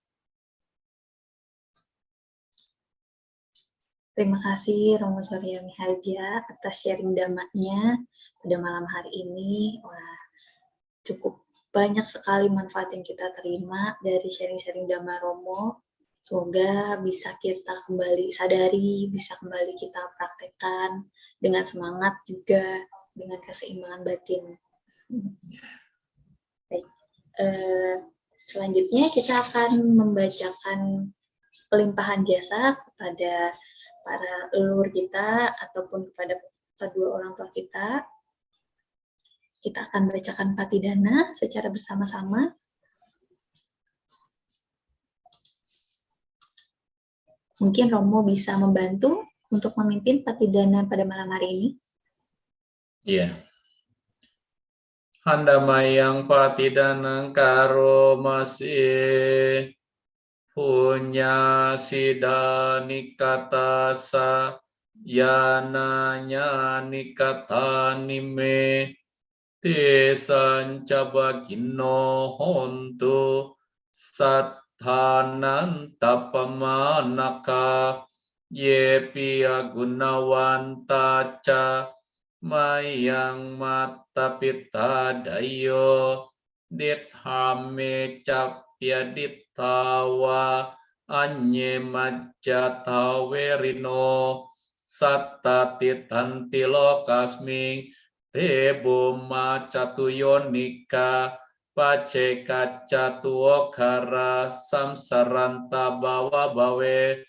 Terima kasih Romo Surya Miharja atas sharing Dhammanya pada malam hari ini. Wah, cukup banyak sekali manfaat yang kita terima dari sharing-sharing Dhamma Romo. Semoga bisa kita kembali sadari, bisa kembali kita praktekkan dengan semangat juga, dengan keseimbangan batin. Baik. Selanjutnya kita akan membacakan pelimpahan jasa kepada para leluhur kita ataupun kepada kedua orang tua kita. Kita akan bacakan Patidana secara bersama-sama. Mungkin Romo bisa membantu untuk memimpin Patidana pada malam hari ini. Iya. Handamayang Patidanang karo masih punya sida nikatasa yananya nikata nime tesan cabagino hontu satthanan tapamanaka yepi agunawanta ca mayang mata pita dayo dithame capya dittawa anye majjata werino satta titanti lokasmi tebo macatuyonika paceka catuokara samsaranta bawa bawe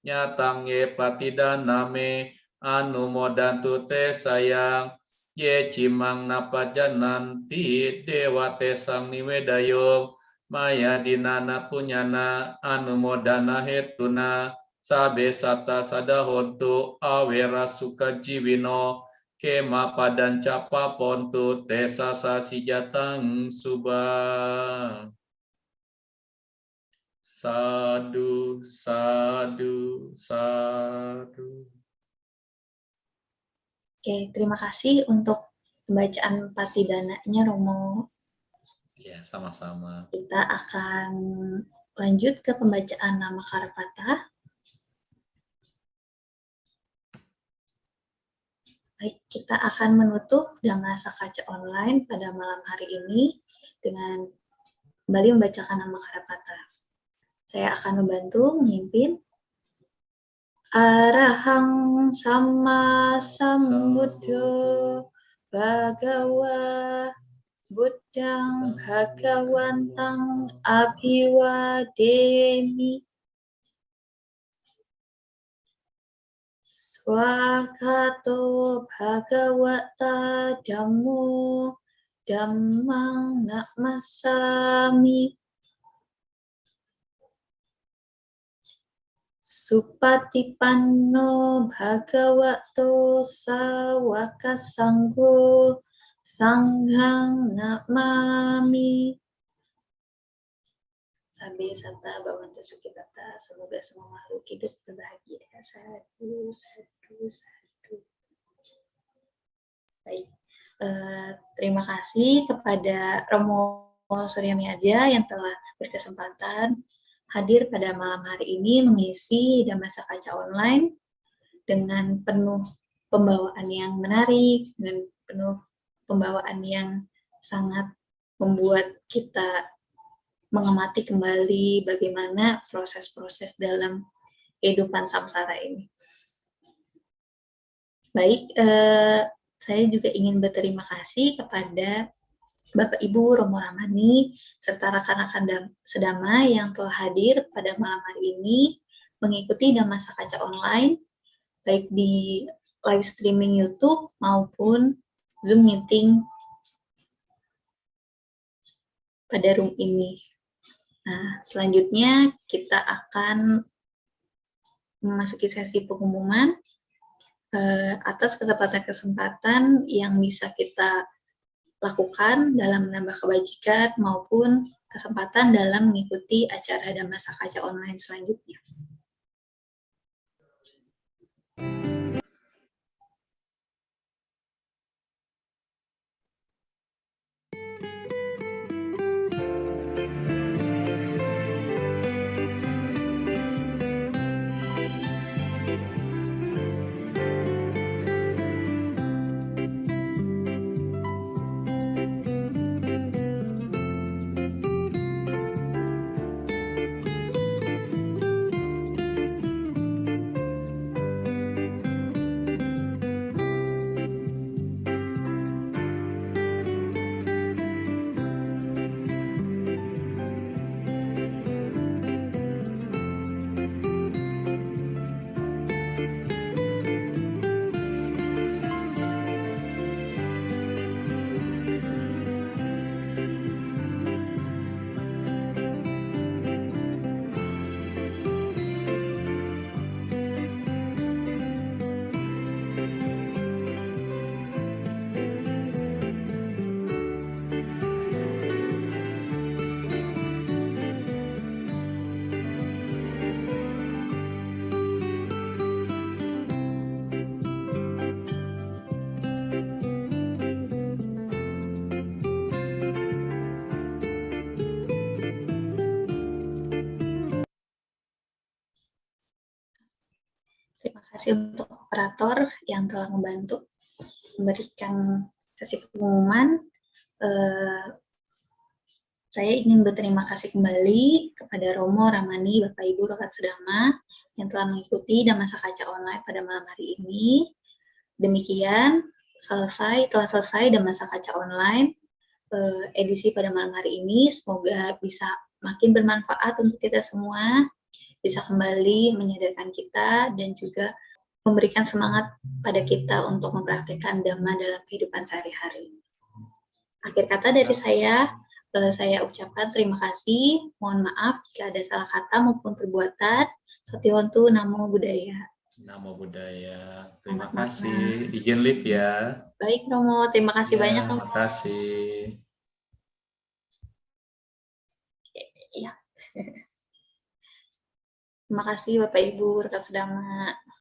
nyatange patidaname anumodantu te sayang ye cimang napajananti dewa te sang niwedayong maya dinana punyana anumodana hetuna sabe sata sadahontu awera suka jiwino kema padan capa pontu te sasa sijatang subah. Sadu, sadu, sadu. Oke, terima kasih untuk pembacaan Patidananya, Romo. Ya, sama-sama. Kita akan lanjut ke pembacaan nama Karapata. Baik, kita akan menutup Dhamma Sakaca online pada malam hari ini dengan kembali membacakan nama Karapata. Saya akan membantu memimpin. Arahang Sama Sambuddho Bhagawa Buddhang Bhagawantang Abhiwademi. Swakato Bhagawata Dhammo Dhammang Namasami. Supatipanno Bhagavato Sawaka Sangho Sanghang Namami. Sabe Sata Bhavantu Sukhitata. Semoga semua makhluk hidup berbahagia. Sadu, sadu, sadu. Baik. Terima kasih kepada Romo Suryamiardja yang telah berkesempatan hadir pada malam hari ini mengisi Dhamma Sakaca online dengan penuh pembawaan yang menarik, dengan penuh pembawaan yang sangat membuat kita mengamati kembali bagaimana proses-proses dalam kehidupan samsara ini. Baik, saya juga ingin berterima kasih kepada Bapak Ibu Romo Ramani serta rekan-rekan sedama yang telah hadir pada malam hari ini mengikuti Dhamma Sakaca online baik di live streaming YouTube maupun Zoom meeting pada room ini. Nah, selanjutnya kita akan memasuki sesi pengumuman atas kesempatan-kesempatan yang bisa kita lakukan dalam menambah kebajikan maupun kesempatan dalam mengikuti acara Dhamma Sakaca online selanjutnya. Terima kasih untuk operator yang telah membantu memberikan sesi pengumuman. Saya ingin berterima kasih kembali kepada Romo Ramani, Bapak Ibu rekan sedama yang telah mengikuti Dhamma Sakaca online pada malam hari ini. Demikian telah selesai Dhamma Sakaca online edisi pada malam hari ini. Semoga bisa makin bermanfaat untuk kita semua, bisa kembali menyadarkan kita dan juga memberikan semangat pada kita untuk mempraktikkan Dhamma dalam kehidupan sehari-hari. Akhir kata dari saya ucapkan terima kasih. Mohon maaf jika ada salah kata maupun perbuatan. Satyontu Namo Buddhaya. Namo Buddhaya. Terima kasih. Izin live ya. Baik Romo, terima kasih banyak Romo. Terima kasih. Ya. Terima kasih Bapak Ibu rekan sedama.